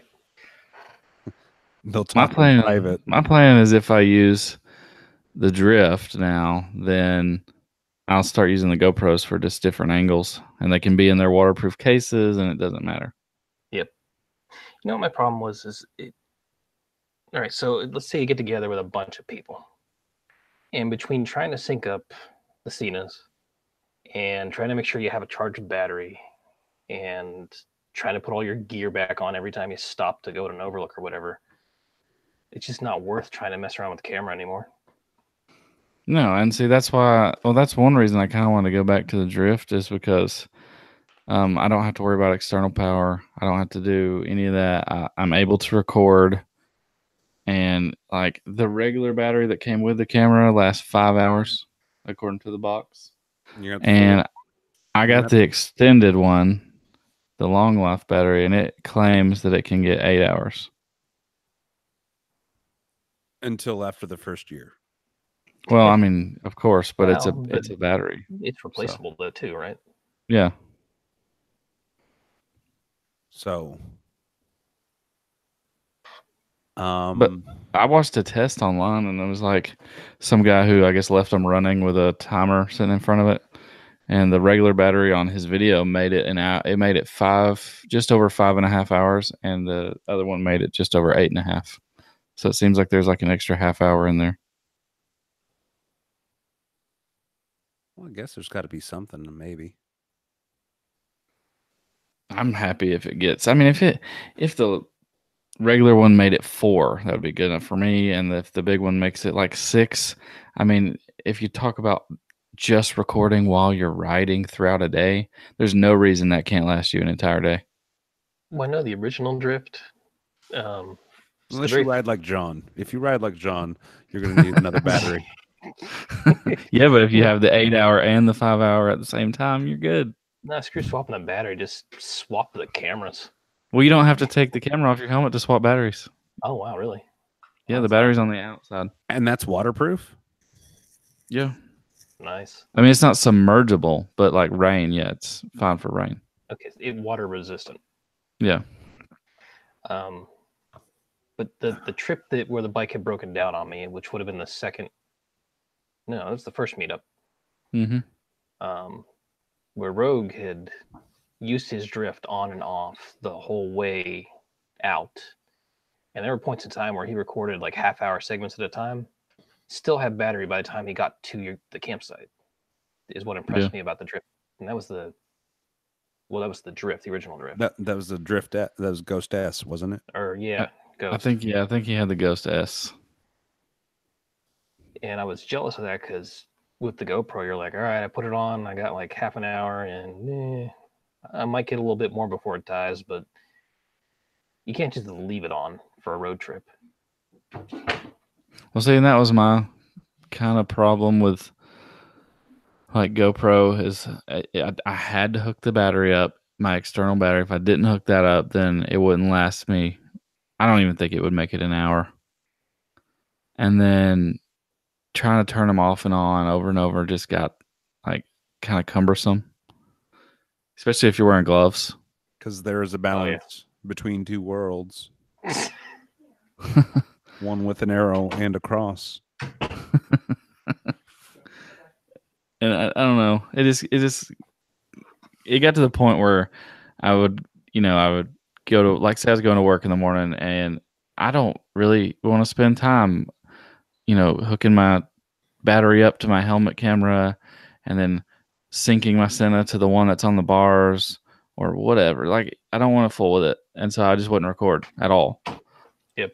They'll My talk in plan, private. my plan is if I use the drift now, then I'll start using the GoPros for just different angles, and they can be in their waterproof cases, and it doesn't matter. Yep. You know what my problem was is all right, so let's say you get together with a bunch of people. And between trying to sync up the Cenas and trying to make sure you have a charged battery and trying to put all your gear back on every time you stop to go to an overlook or whatever, it's just not worth trying to mess around with the camera anymore. No, and see that's why. Well, that's one reason I kind of want to go back to the drift is because I don't have to worry about external power. I don't have to do any of that. I'm able to record, and like the regular battery that came with the camera lasts 5 hours, according to the box. You got And I You're got not- the extended one, the long life battery, and it claims that it can get 8 hours. until after the first year. Well, I mean, of course, but it's Well, but a battery. it's replaceable though too, right? Yeah. So, But I watched a test online, and it was like some guy who I guess left them running with a timer sitting in front of it, and the regular battery on his video made it it made it just over 5.5 hours, and the other one made it just over 8.5. So it seems like there's like an extra half hour in there. well, I guess there's got to be something, maybe. I'm happy if it gets. I mean, if the regular one made it 4, that would be good enough for me. And if the big one makes it like 6, I mean, if you talk about just recording while you're riding throughout a day, there's no reason that can't last you an entire day. Well, I know the original drift. Unless you ride like John. If you ride like John, you're going to need another battery. Yeah, but if you have the 8 hour and the 5 hour at the same time, you're good. No, screw swapping the battery. Just swap the cameras. Well, you don't have to take the camera off your helmet to swap batteries. Oh wow, really? Yeah, the That's battery's on the outside. And that's waterproof? Yeah. nice. I mean, it's not submergible, but like rain, yeah, it's fine for rain. Okay, it water resistant. Yeah. But the trip where the bike had broken down on me, which would have been the second. No, it was the first meetup. Mm-hmm. Where Rogue had used his drift on and off the whole way out. And there were points in time where he recorded like half-hour segments at a time, still had battery by the time he got to the campsite, is what impressed me about the drift. And that was the drift, the original drift. That was the drift. That was Ghost S, wasn't it? Or yeah, Ghost. I think he had the Ghost S. And I was jealous of that because with the GoPro, you're like, all right, I put it on, I got like half an hour, and I might get a little bit more before it dies, but you can't just leave it on for a road trip. Well, see, and that was my kind of problem with like GoPro is I had to hook the battery up, my external battery. If I didn't hook that up, then it wouldn't last me. I don't even think it would make it an hour. And then trying to turn them off and on over and over just got like kind of cumbersome, especially if you're wearing gloves. Because there is a balance between two worlds. One with an arrow and a cross. And I don't know. It got to the point where I would go to, like, say I was going to work in the morning, and I don't really want to spend time, hooking my battery up to my helmet camera and then syncing my Senna to the one that's on the bars or whatever. Like, I don't want to fool with it. And so I just wouldn't record at all. Yep.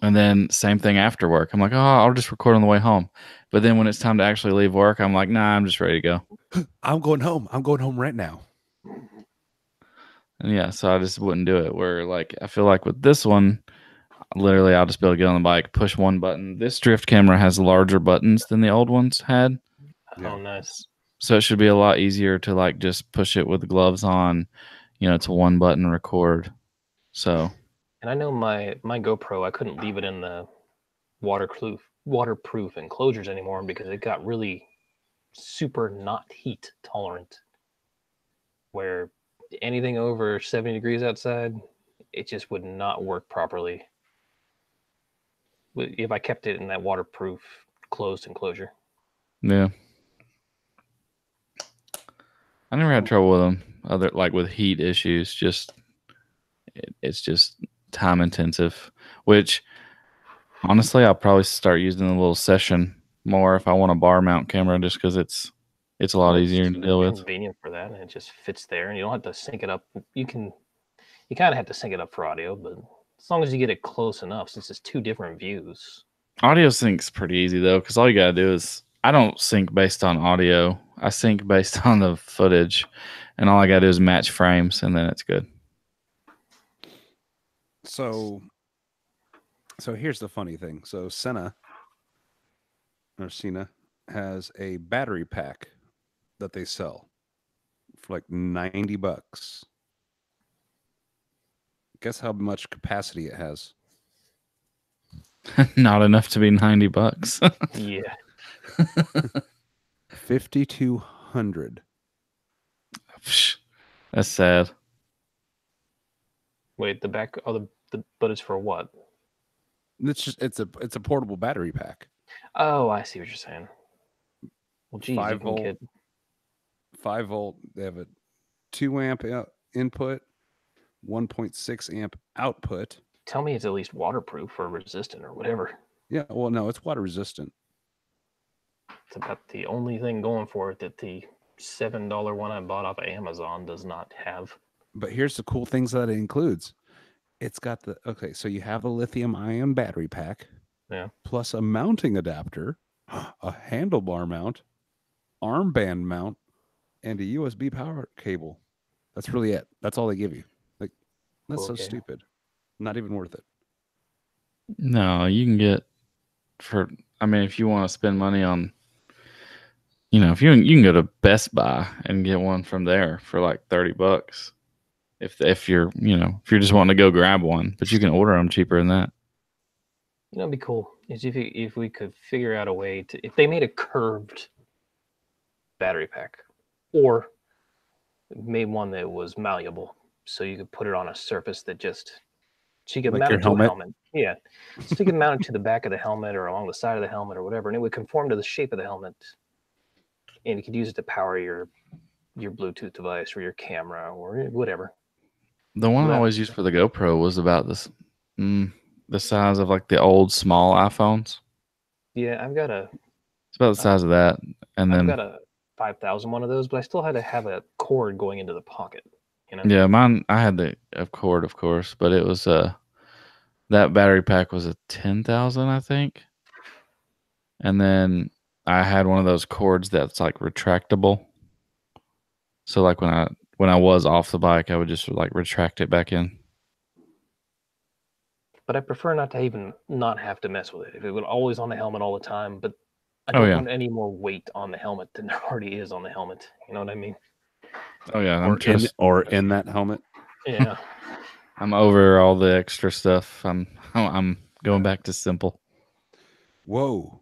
And then same thing after work. I'm like, oh, I'll just record on the way home. But then when it's time to actually leave work, I'm like, nah, I'm just ready to go. I'm going home. I'm going home right now. And yeah, so I just wouldn't do it. Where like I feel like with this one, literally I'll just be able to get on the bike, push one button. This drift camera has larger buttons than the old ones had. Yeah. Oh, nice. So it should be a lot easier to like just push it with the gloves on, to one button record. So And I know my GoPro, I couldn't leave it in the waterproof enclosures anymore because it got really super not heat tolerant, where anything over 70 degrees outside, it just would not work properly if I kept it in that waterproof closed enclosure. Yeah. I never had trouble with them, other like with heat issues. Just it's just time intensive. Which honestly, I'll probably start using the little session more if I want a bar mount camera, just because it's a lot Well, easier to deal with. Convenient for that, and it just fits there, and you don't have to sync it up. You kind of have to sync it up for audio, but as long as you get it close enough, since it's two different views. Audio sync's pretty easy though, because all you gotta do is I don't sync based on audio. I sync based on the footage, and all I gotta do is match frames, and then it's good. So here's the funny thing. So Sena has a battery pack that they sell for like $90. Guess how much capacity it has? Not enough to be $90. Yeah. 5,200. That's sad. Wait, the back. Oh, but it's for what? It's a portable battery pack. Oh, I see what you're saying. Well, geez, 5 you can volt. get 5 volt. They have a 2 amp input, 1.6 amp output. Tell me it's at least waterproof or resistant or whatever. Yeah, well, no, it's water resistant. It's about the only thing going for it that the $7 one I bought off of Amazon does not have. But here's the cool things that it includes. It's got so you have a lithium ion battery pack, Yeah, plus a mounting adapter, a handlebar mount, armband mount, and a USB power cable. That's really it. That's all they give you. Like, that's so Okay. stupid. Not even worth it. No, you can get if you want to spend money on, if you can go to Best Buy and get one from there for like $30. If you're just wanting to go grab one, but you can order them cheaper than that. you know, it'd be cool is if we could figure out a way to, if they made a curved battery pack, or made one that was malleable, so you could put it on a surface that so you could Like mount your it to a helmet? helmet. Yeah, so you could mount it to the back of the helmet or along the side of the helmet or whatever, and it would conform to the shape of the helmet, and you could use it to power your Bluetooth device or your camera or whatever. The one I always used for the GoPro was about this, the size of like the old small iPhones. Yeah, It's about the size of that, and I've then got a 5,000 one of those, but I still had to have a cord going into the pocket. yeah, mine. I had the cord, of course, but it was that battery pack was a 10,000, I think, and then I had one of those cords that's like retractable. So like when I was off the bike, I would just like retract it back in. But I prefer not have to mess with it. If it was always on the helmet all the time, but I Oh, don't yeah. want any more weight on the helmet than there already is on the helmet. You know what I mean? Oh yeah, Or in that helmet. Yeah. I'm over all the extra stuff. I'm going back to simple. Whoa.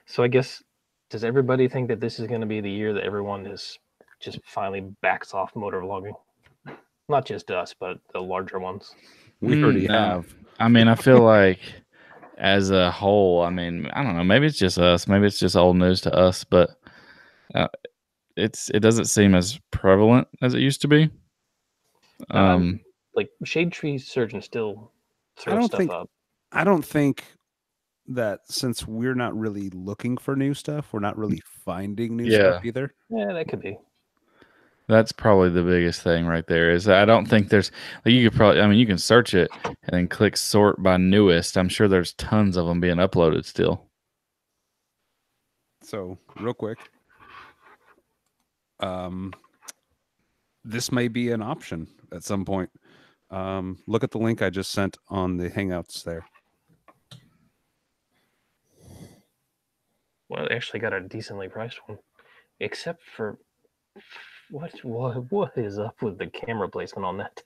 So I guess, does everybody think that this is going to be the year that everyone is just finally backs off motor vlogging? Not just us, but the larger ones. We already No. have. I mean, I feel like as a whole, I mean, I don't know. Maybe it's just us. Maybe it's just old news to us, but it doesn't seem as prevalent as it used to be. Like shade tree surgeons still throw I don't stuff think- up. I don't think that since we're not really looking for new stuff, we're not really finding new stuff either. Yeah, that could be. That's probably the biggest thing right there. Is I don't think there's like you could probably. I mean, you can search it and then click sort by newest. I'm sure there's tons of them being uploaded still. So real quick, this may be an option at some point. Look at the link I just sent on the Hangouts there. Well, I actually got a decently priced one, except for what is up with the camera placement on that?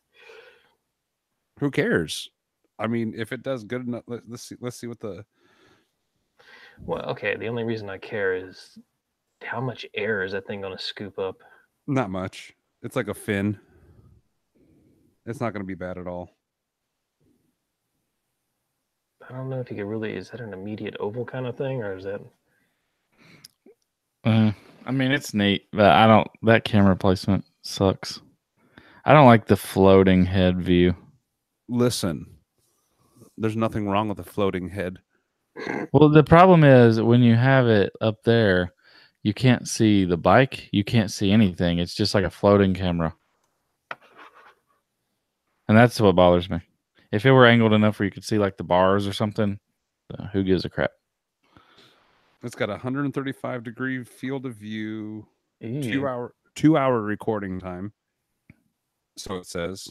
Who cares? I mean, if it does good enough, let's see what the. Well, okay. The only reason I care is how much air is that thing going to scoop up? Not much. It's like a fin. It's not going to be bad at all. I don't know if you could really. Is that an immediate oval kind of thing, or is that? I mean, it's neat, but I don't. That camera placement sucks. I don't like the floating head view. Listen, there's nothing wrong with a floating head. Well, the problem is when you have it up there, you can't see the bike. You can't see anything. It's just like a floating camera. And that's what bothers me. If it were angled enough where you could see like the bars or something, who gives a crap? It's got a 135-degree field of view, Ew. 2-hour recording time. So it says.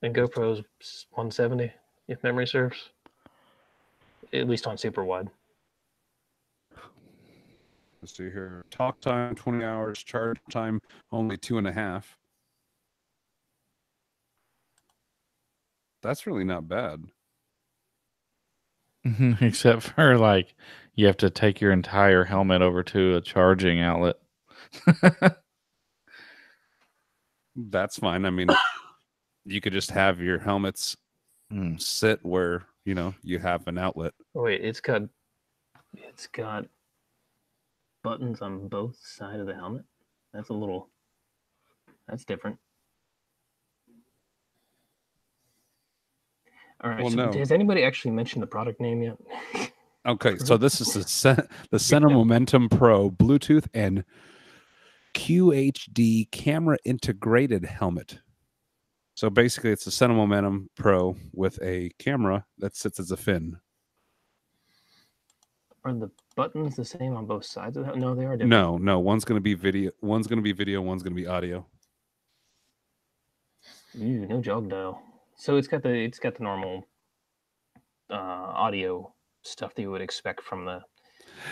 And GoPro's 170, if memory serves. At least on super wide. Let's see here. Talk time 20 hours. Charge time only 2.5. That's really not bad. Except for like you have to take your entire helmet over to a charging outlet. That's fine. I mean, you could just have your helmets sit where, you have an outlet. Oh, wait, it's got buttons on both sides of the helmet. That's different. All right. Well, so no. Has anybody actually mentioned the product name yet? Okay, so this is the Center Momentum Pro Bluetooth and QHD camera integrated helmet. So basically, it's a Center Momentum Pro with a camera that sits as a fin. Are the buttons the same on both sides of the helmet? No, they are different. No. One's going to be video. One's going to be audio. Ooh, no jog dial. So it's got the normal audio stuff that you would expect from the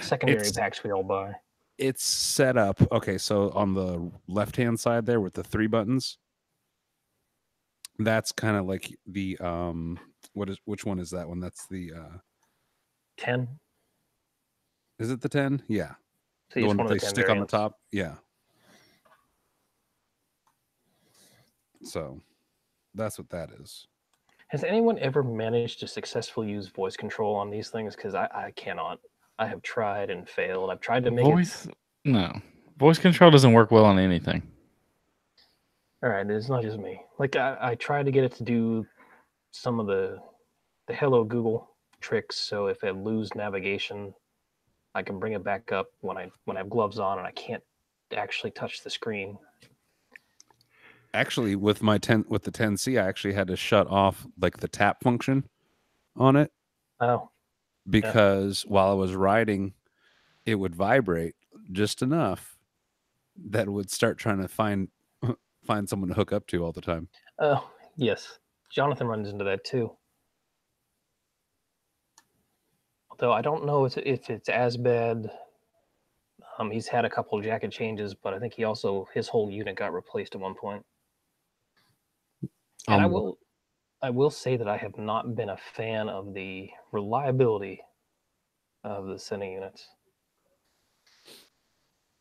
secondary packs we all buy. It's set up. Okay, so on the left-hand side there with the 3 buttons, that's kind of like the which one is that one? That's the 10. Is it the 10? Yeah. So The one that they 10 stick variants. on the top? Yeah. So that's what that is. Has anyone ever managed to successfully use voice control on these things? Because I cannot. I have tried and failed. I've tried to make No. Voice control doesn't work well on anything. All right, it's not just me. Like I tried to get it to do some of the Hello Google tricks. So if I lose navigation, I can bring it back up when I have gloves on and I can't actually touch the screen. Actually, with the 10C, I actually had to shut off like the tap function on it. Oh. Because while I was riding, it would vibrate just enough that it would start trying to find someone to hook up to all the time. Oh, yes. Jonathan runs into that too. Although I don't know if it's as bad. He's had a couple of jacket changes, but I think his whole unit got replaced at one point. And I will say that I have not been a fan of the reliability of the sending units.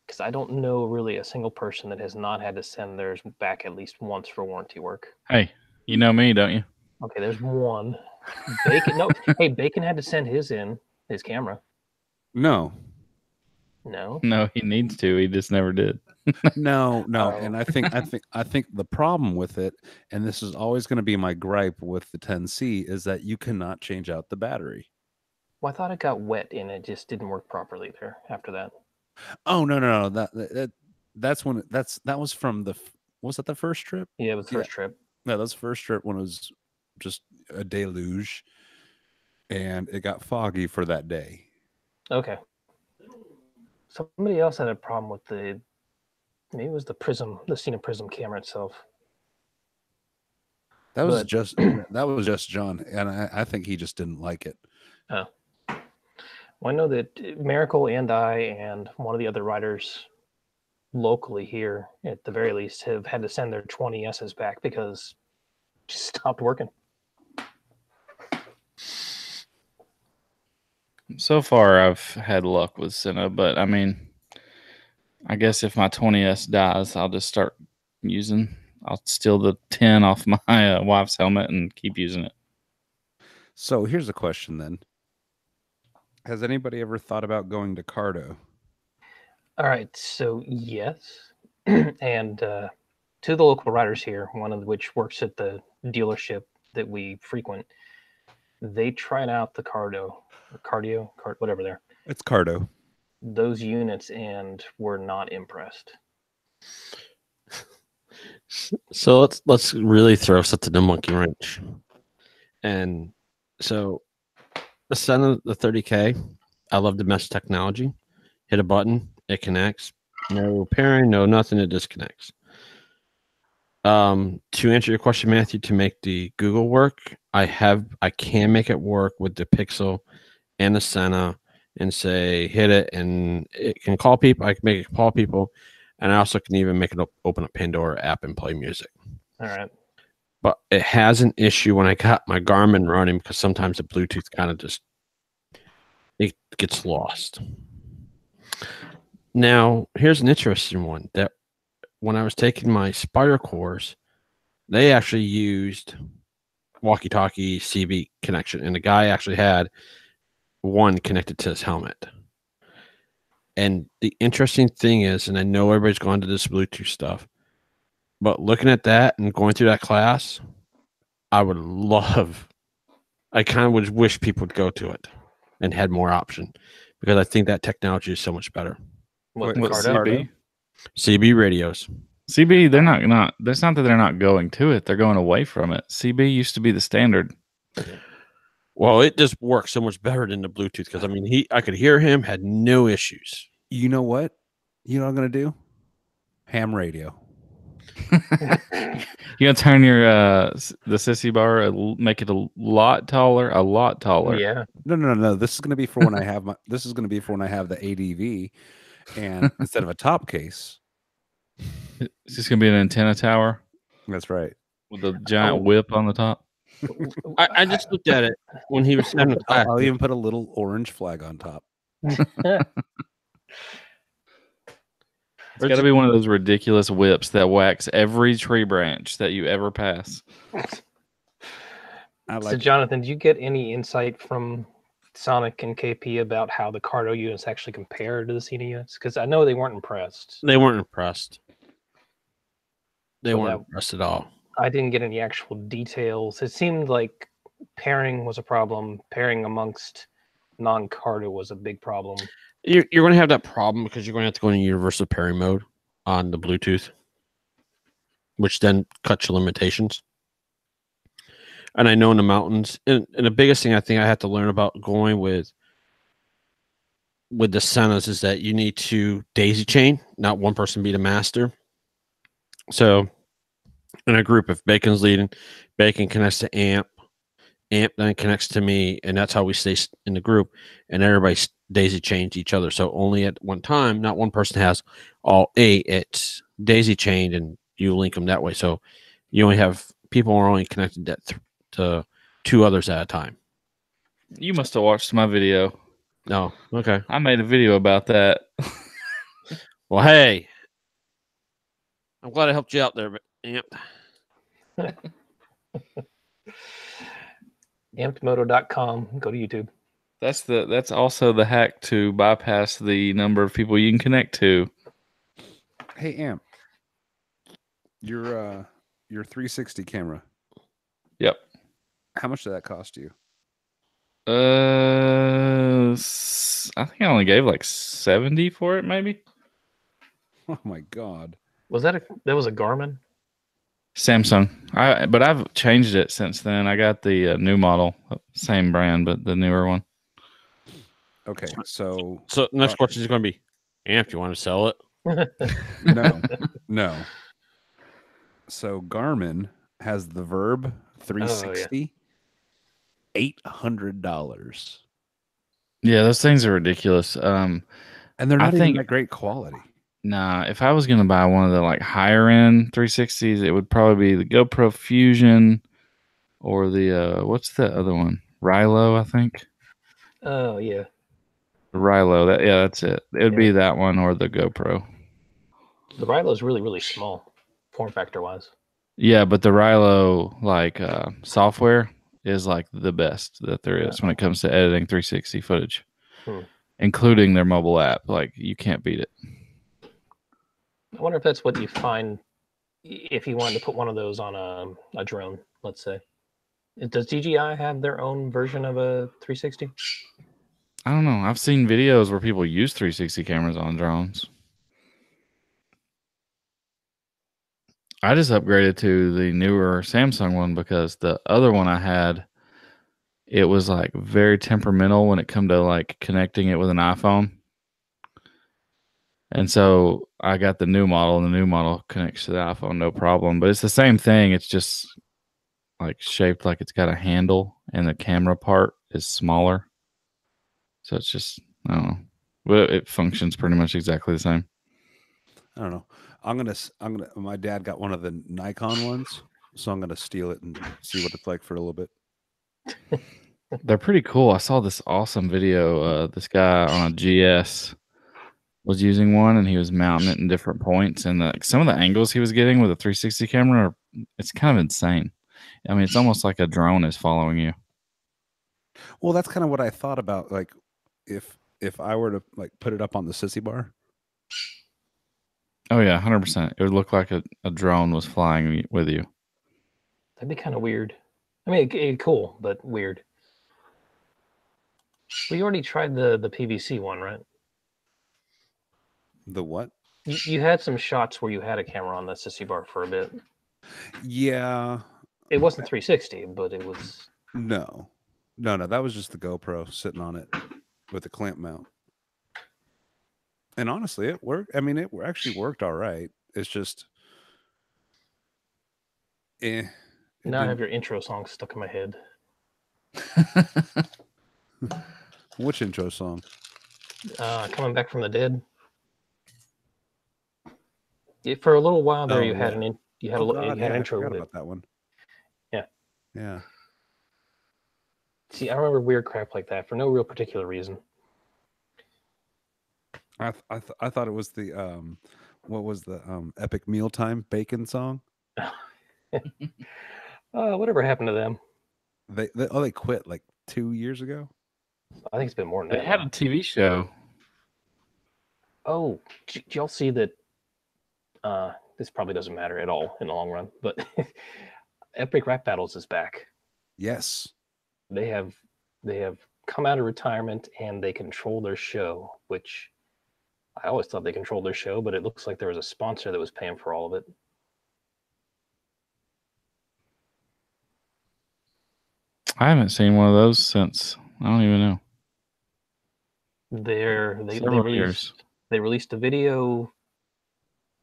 Because I don't know really a single person that has not had to send theirs back at least once for warranty work. Hey, you know me, don't you? Okay, there's one. Bacon, no. Hey, Bacon had to send his camera. No. No, he needs to. He just never did. No. And I think the problem with it, and this is always going to be my gripe with the 10C, is that you cannot change out the battery. Well, I thought it got wet and it just didn't work properly there after that. Oh no. That was from was that the first trip? Yeah, it was the first trip. No, that was the first trip when it was just a deluge, and it got foggy for that day. Okay. Somebody else had a problem with maybe it was the Cena Prism camera itself. That was just John, and I think he just didn't like it. Oh. Well, I know that Miracle and I and one of the other riders locally here, at the very least, have had to send their 20Ss back because it just stopped working. So far, I've had luck with Senna, but I mean, I guess if my 20S dies, I'll just start using. I'll steal the 10 off my wife's helmet and keep using it. So here's a question then. Has anybody ever thought about going to Cardo? All right, so yes, and two of the local riders here, one of which works at the dealership that we frequent, they tried out the whatever they're It's Cardo. those units and were not impressed. So let's really throw something to monkey wrench. And so the Senna, the 30K, I love the mesh technology. Hit a button, it connects. No pairing, no nothing, it disconnects. To answer your question, Matthew, to make the Google work, I can make it work with the Pixel and the Senna and say hit it and it can call people. I can make it call people, and I also can even make it open up Pandora app and play music. All right. But it has an issue when I got my Garmin running because sometimes the Bluetooth kind of just it gets lost. Now, here's an interesting one that when I was taking my Spire course, they actually used walkie-talkie CB connection, and the guy actually had one connected to his helmet. And the interesting thing is, and I know everybody's gone to this Bluetooth stuff, but looking at that and going through that class, I kind of would wish people would go to it and had more option because I think that technology is so much better. What, Wait, Cardo? CB radios. CB, they're not. That's not that they're not going to it; they're going away from it. CB used to be the standard. Well, it just works so much better than the Bluetooth because I mean, I could hear him, had no issues. You know what? You know what I'm gonna do? Ham radio. You gonna turn your the sissy bar, make it a lot taller, Yeah. No. This is gonna be for when I have This is gonna be for when I have the ADV, and instead of a top case. It's just gonna be an antenna tower That's right. with a giant whip on the top. I just looked at it when he was having the class. I'll even put a little orange flag on top. It's got to be one of those ridiculous whips that whacks every tree branch that you ever pass. So, Jonathan, did you get any insight from Sonic and KP about how the Cardo units actually compare to the Cena units? Because I know they weren't impressed. They weren't impressed. They weren't impressed at all. I didn't get any actual details. It seemed like pairing was a problem. Pairing amongst non-Cardo was a big problem. You're going to have that problem because you're going to have to go into universal pairing mode on the Bluetooth, which then cuts your limitations. And I know in the mountains, and the biggest thing I think I have to learn about going with the Sennas is that you need to daisy chain, not one person be the master. So in a group, if Bacon's leading, Bacon connects to Amp then connects to me, and that's how we stay in the group, and everybody daisy chains each other. So only at one time, not one person has all 8. It's daisy chained, and you link them that way. So you only have people are only connected to 2 others at a time. You must have watched my video. No, okay. I made a video about that. Well, hey, I'm glad I helped you out there, Amp. Ampedmoto.com. Go to YouTube. That's also the hack to bypass the number of people you can connect to. Hey, Amp, your 360 camera. Yep. How much did that cost you? I think I only gave like 70 for it, maybe. Oh my God. Was that was a Garmin? Samsung. But I've changed it since then. I got the new model, same brand, but the newer one. Okay, so next question is going to be, Amp, do you want to sell it? No. So Garmin has the Verb 360, $800. Yeah, those things are ridiculous. And they're not even that great quality. Nah, if I was gonna buy one of the like higher end 360s, it would probably be the GoPro Fusion or the what's the other one? Rilo, I think. Oh yeah. The Rilo. That's it. It would be that one or the GoPro. The Rilo is really, really small, form factor wise. Yeah, but the Rilo software is like the best that there is when it comes to editing 360 footage, including their mobile app. Like you can't beat it. I wonder if that's what you find if you wanted to put one of those on a drone, let's say. Does DJI have their own version of a 360? I don't know. I've seen videos where people use 360 cameras on drones. I just upgraded to the newer Samsung one because the other one I had, it was like very temperamental when it come to like connecting it with an iPhone. And so I got the new model, and the new model connects to the iPhone no problem. But it's the same thing. It's just like shaped like it's got a handle, and the camera part is smaller. So it's just, I don't know. But it functions pretty much exactly the same. I don't know. My dad got one of the Nikon ones, so I'm gonna steal it and see what it's like for a little bit. They're pretty cool. I saw this awesome video. This guy on a GS was using one, and he was mounting it in different points. And some of the angles he was getting with a 360 camera, it's kind of insane. I mean, it's almost like a drone is following you. Well, that's kind of what I thought about. Like, if I were to like put it up on the sissy bar. Oh yeah, 100%. It would look like a drone was flying with you. That'd be kind of weird. I mean, cool, but weird. We already tried the PVC one, right? The what? You had some shots where you had a camera on the sissy bar for a bit. Yeah. It wasn't 360, but it was. No. That was just the GoPro sitting on it with a clamp mount. And honestly, it worked. I mean, it actually worked all right. It's just, Now I have your intro song stuck in my head. Which intro song? Coming Back from the Dead. For a little while there, you had an intro. I forgot about that one. Yeah. See, I remember weird crap like that for no real particular reason. I thought it was the what was the Epic Mealtime Bacon song? Whatever happened to them? They quit like 2 years ago. I think it's been more than that. They had a TV show. Oh, did y'all see that? This probably doesn't matter at all in the long run, but Epic Rap Battles is back. Yes. They have come out of retirement and they control their show, which I always thought they controlled their show, but it looks like there was a sponsor that was paying for all of it. I haven't seen one of those since, I don't even know. They released a video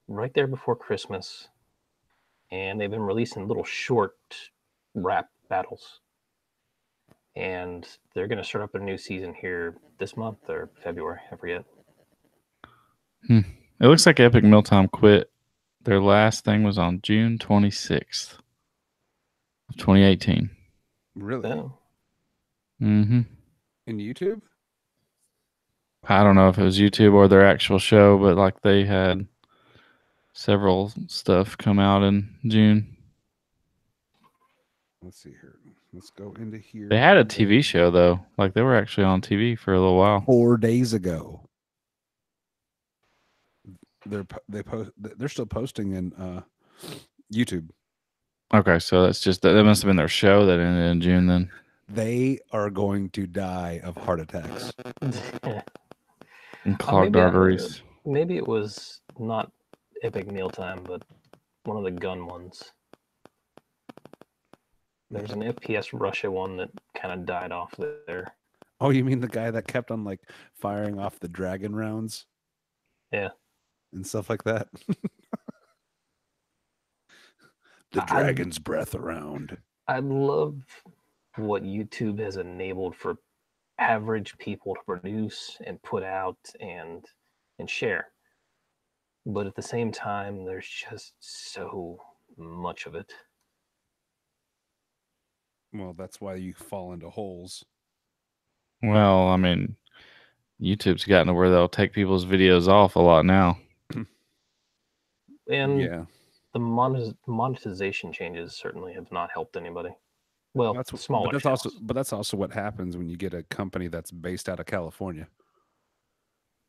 right there before Christmas, and they've been releasing little short rap battles. And they're going to start up a new season here this month or February, I forget. It looks like Epic Mealtime quit. Their last thing was on June 26th of 2018. Really? Yeah. Mm-hmm. In YouTube? I don't know if it was YouTube or their actual show, but like they had several stuff come out in June. Let's see here. Let's go into here. They had a TV show though. Like they were actually on TV for a little while. 4 days ago. They're still posting in YouTube. Okay, so that must have been their show that ended in June then. They are going to die of heart attacks. And clogged arteries. Maybe it was not Epic Mealtime, but one of the gun ones. There's an FPS Russia one that kind of died off there. Oh, you mean the guy that kept on like firing off the dragon rounds? Yeah. And stuff like that. The dragon's breath around. I love what YouTube has enabled for average people to produce and put out and share. But at the same time, there's just so much of it. Well, that's why you fall into holes. Well, I mean, YouTube's gotten to where they'll take people's videos off a lot now. And Yeah, the monetization changes certainly have not helped anybody. Well, that's smaller channels. but that's also what happens when you get a company that's based out of California.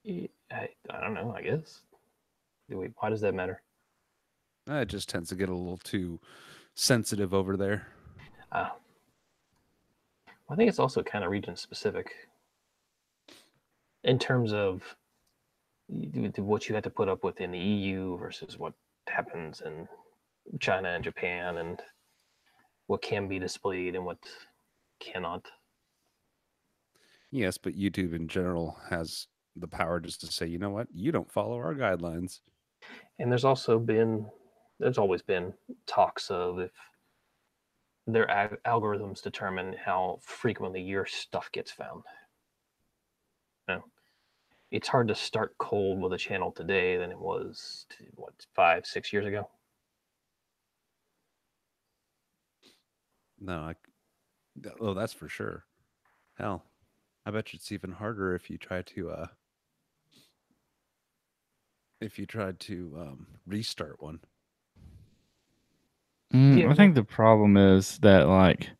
I don't know. I guess. Wait, why does that matter? It just tends to get a little too sensitive over there. I think it's also kind of region specific in terms of what you had to put up with in the EU versus what happens in China and Japan, and what can be displayed and what cannot. Yes, but YouTube in general has the power just to say, you know what, you don't follow our guidelines. And there's always been talks of if their algorithms determine how frequently your stuff gets found. You know, it's hard to start cold with a channel today than it was, 5-6 years ago. No, that's for sure. Hell, I bet you it's even harder if you try to restart one. Yeah, I think the problem is that like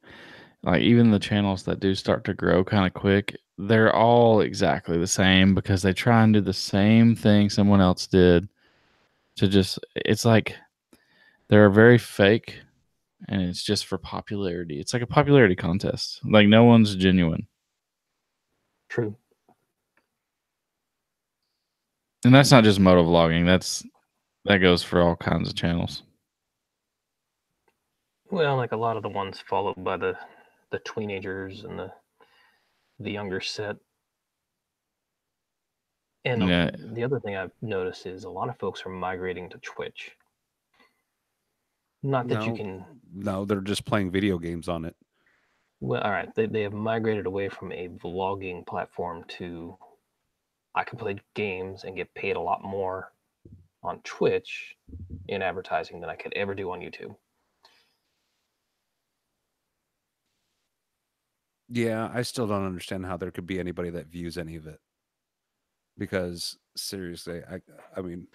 even the channels that do start to grow kind of quick, they're all exactly the same because they try and do the same thing someone else did to just, it's like they're very fake and it's just for popularity. It's like a popularity contest. Like no one's genuine. true. And that's not just moto vlogging. That goes for all kinds of channels. Well, like a lot of the ones followed by the teenagers and the younger set. And Yeah. the other thing I've noticed is a lot of folks are migrating to Twitch. Not that you can. No, they're just playing video games on it. Well, all right. They have migrated away from a vlogging platform to I can play games and get paid a lot more on Twitch in advertising than I could ever do on YouTube. Yeah, I still don't understand how there could be anybody that views any of it. Because seriously, I mean,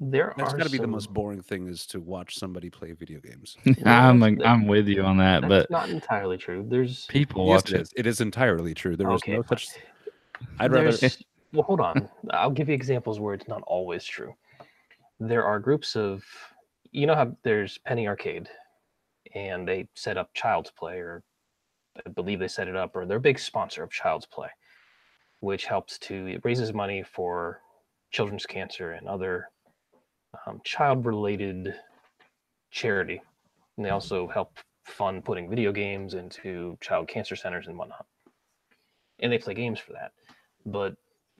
There that's are got to be the some- most boring thing is to watch somebody play video games. Well, I'm with you on that, that's but not entirely true. There's people Yes, watch it it. is. It is entirely true. There is Okay, no fine. such. I'd rather. Well, hold on. I'll give you examples where it's not always true. There are groups of, you know how there's Penny Arcade, and they set up Child's Play, or I believe they set it up, or they're a big sponsor of Child's Play, which it raises money for children's cancer and other child-related charity. And they also help fund putting video games into child cancer centers and whatnot. And they play games for that. But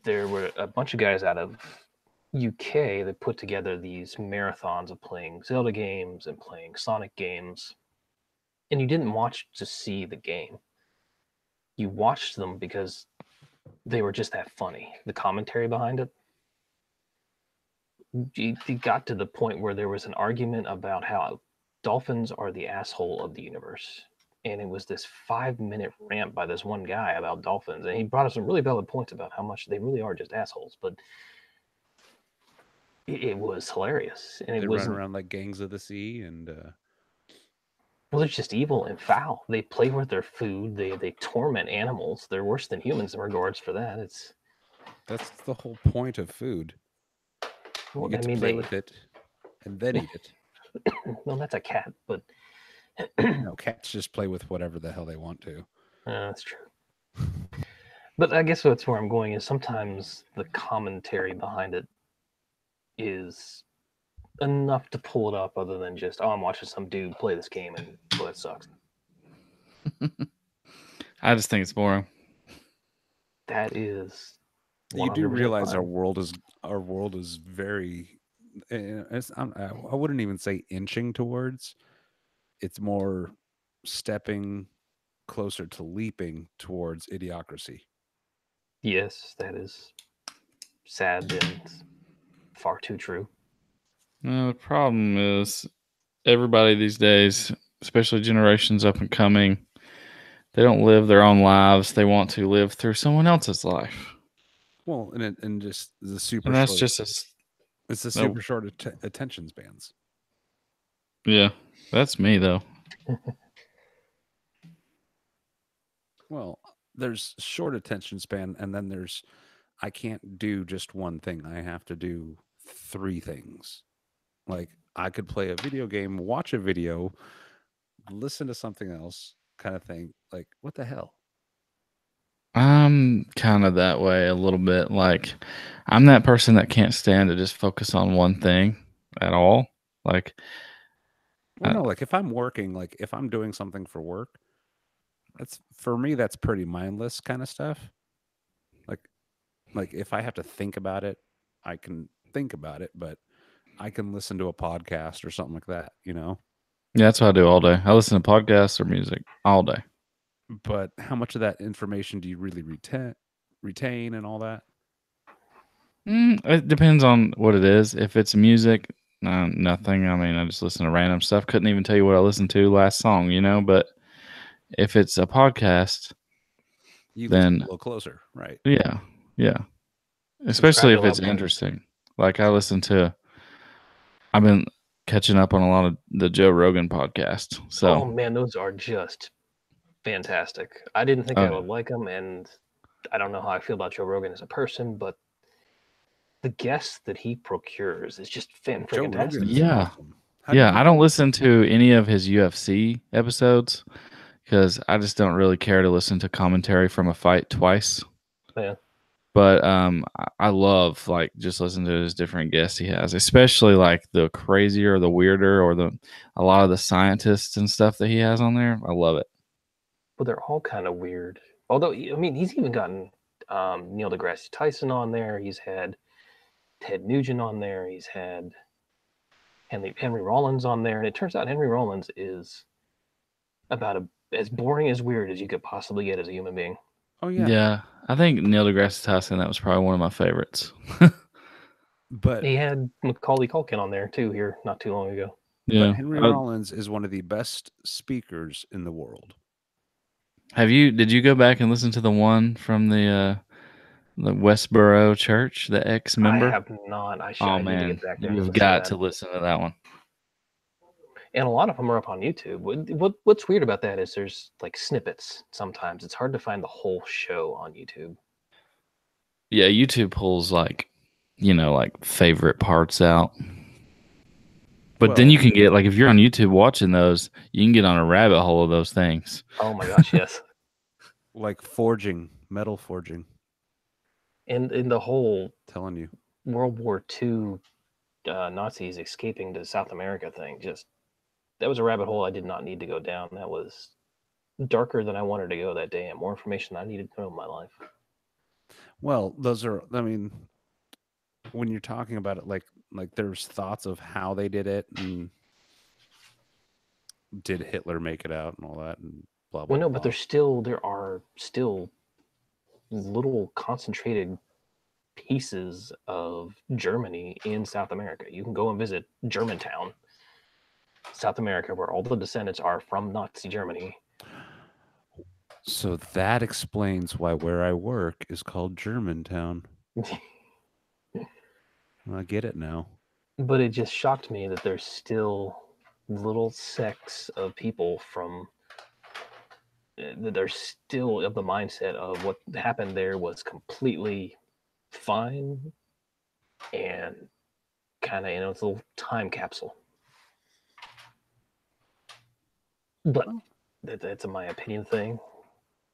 there were a bunch of guys out of UK that put together these marathons of playing Zelda games and playing Sonic games. And you didn't watch to see the game. You watched them because they were just that funny. The commentary behind it. It got to the point where there was an argument about how dolphins are the asshole of the universe. And it was this 5-minute rant by this one guy about dolphins. And he brought up some really valid points about how much they really are just assholes. But it was hilarious. And They it run wasn't. around like gangs of the sea, and Well, they're just evil and foul. They play with their food. They torment animals. They're worse than humans in regards for that. that's the whole point of food. You Well, get I to mean, play with it, and then eat it. well, that's a cat, but No, cats just play with whatever the hell they want to. that's true. But I guess that's where I'm going is sometimes the commentary behind it is enough to pull it up other than just, oh, I'm watching some dude play this game and well, it sucks. I just think it's boring. That is You do 100% realize our fine. world is very. I wouldn't even say inching towards. It's more stepping closer to leaping towards idiocracy. Yes, that is sad and far too true. The problem is everybody these days, especially generations up and coming, they don't live their own lives. They want to live through someone else's life. Well, and just the super And that's short. just It's the no. super short attention spans. Yeah, that's me though. Well, there's short attention span, and then there's I can't do just one thing. I have to do 3 things. Like I could play a video game, watch a video, listen to something else, kind of thing. Like what the hell? I'm kind of that way a little bit. Like, I'm that person that can't stand to just focus on one thing at all. Like, Well, I, no, like if I'm working, like if I'm doing something for work, that's for me that's pretty mindless kind of stuff. Like like if I have to think about it, I can think about it, but I can listen to a podcast or something like that, you know? yeah, that's what I do all day. I listen to podcasts or music all day. But how much of that information do you really retain and all that? It depends on what it is. If it's music, nothing. I mean, I just listen to random stuff. Couldn't even tell you what I listened to last song, you know? But if it's a podcast, You listen then a little closer, right? yeah. Especially if Subscribe to it's a lot more. interesting. Like I've been catching up on a lot of the Joe Rogan podcast. So Oh man, those are just fantastic. I didn't think I would like them, and I don't know how I feel about Joe Rogan as a person, but the guests that he procures is just Joe fan-freaking-tastic. Rogan is Yeah. awesome. How do you I don't listen to any of his UFC episodes because I just don't really care to listen to commentary from a fight twice. Yeah. But I love like just listening to his different guests he has, especially like the crazier, the weirder, or a lot of the scientists and stuff that he has on there. I love it. But they're all kind of weird. Although, I mean, he's even gotten Neil deGrasse Tyson on there. He's had Ted Nugent on there. He's had Henry Rollins on there. And it turns out Henry Rollins is about as boring as weird as you could possibly get as a human being. Oh yeah. Yeah, I think Neil deGrasse Tyson, that was probably one of my favorites. But He had Macaulay Culkin on there too here not too long ago. Yeah. but Henry Rollins is one of the best speakers in the world. Did you go back and listen to the one from the Westboro Church, the ex-member? I have not. I Oh need to man, get back there. you've got to listen to that one. And a lot of them are up on YouTube. What's weird about that is there's like snippets sometimes. It's hard to find the whole show on YouTube. Yeah, YouTube pulls like favorite parts out. But then Well- you can get like if you're on YouTube watching those, you can get on a rabbit hole of those things. Oh my gosh, yes. Like metal forging. And in the whole Telling you. World War II Nazis escaping to South America thing, that was a rabbit hole I did not need to go down. That was darker than I wanted to go that day, and more information I needed to know in my life. Well, those are I mean, when you're talking about it like there's thoughts of how they did it and did Hitler make it out and all that and blah blah. Well, no, blah. but there are still little concentrated pieces of Germany in South America. You can go and visit Germantown, South America, where all the descendants are from Nazi Germany. So that explains why where I work is called Germantown. I get it now. But it just shocked me that there's still little sects of people that are still of the mindset of what happened there was completely fine and kind of, it's a little time capsule. But that's a my opinion thing.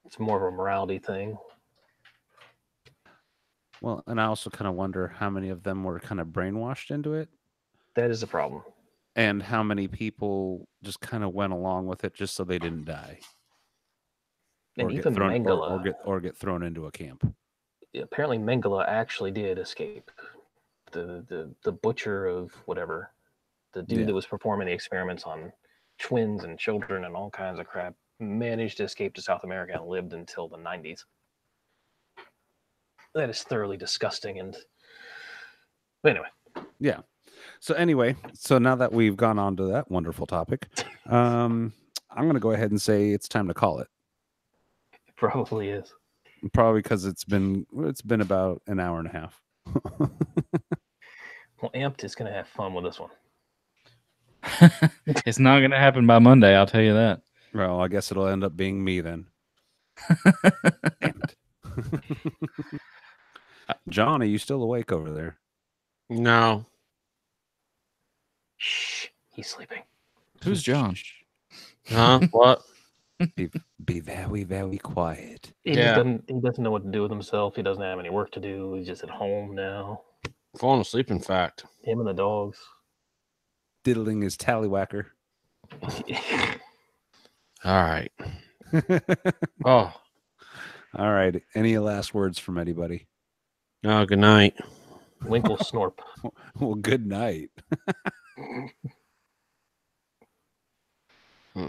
It's more of a morality thing. Well, and I also kind of wonder how many of them were kind of brainwashed into it. That is a problem. And how many people just kind of went along with it just so they didn't die. And Or even get thrown, Mengele, or get thrown into a camp. apparently Mengele actually did escape. The butcher of whatever, the dude that was performing the experiments on twins and children and all kinds of crap, managed to escape to South America and lived until the 90s. That is thoroughly disgusting. And anyway. Yeah. So anyway, so now that we've gone on to that wonderful topic, I'm going to go ahead and say it's time to call it. It probably is. Probably because it's been about an hour and a half. Well, Amped is going to have fun with this one. It's not going to happen by Monday, I'll tell you that. Well, I guess it'll end up being me then. Damn it. John, are you still awake over there? No. Shh, he's sleeping. Who's John? Huh? What? Be very, very quiet. He Yeah. doesn't know what to do with himself. He doesn't have any work to do. He's just at home now. Falling asleep, in fact. Him and the dogs. Diddling his tallywhacker. All right. Oh. All right. Any last words from anybody? No, good night. Winkle Snorp. Well, good night. Hmm.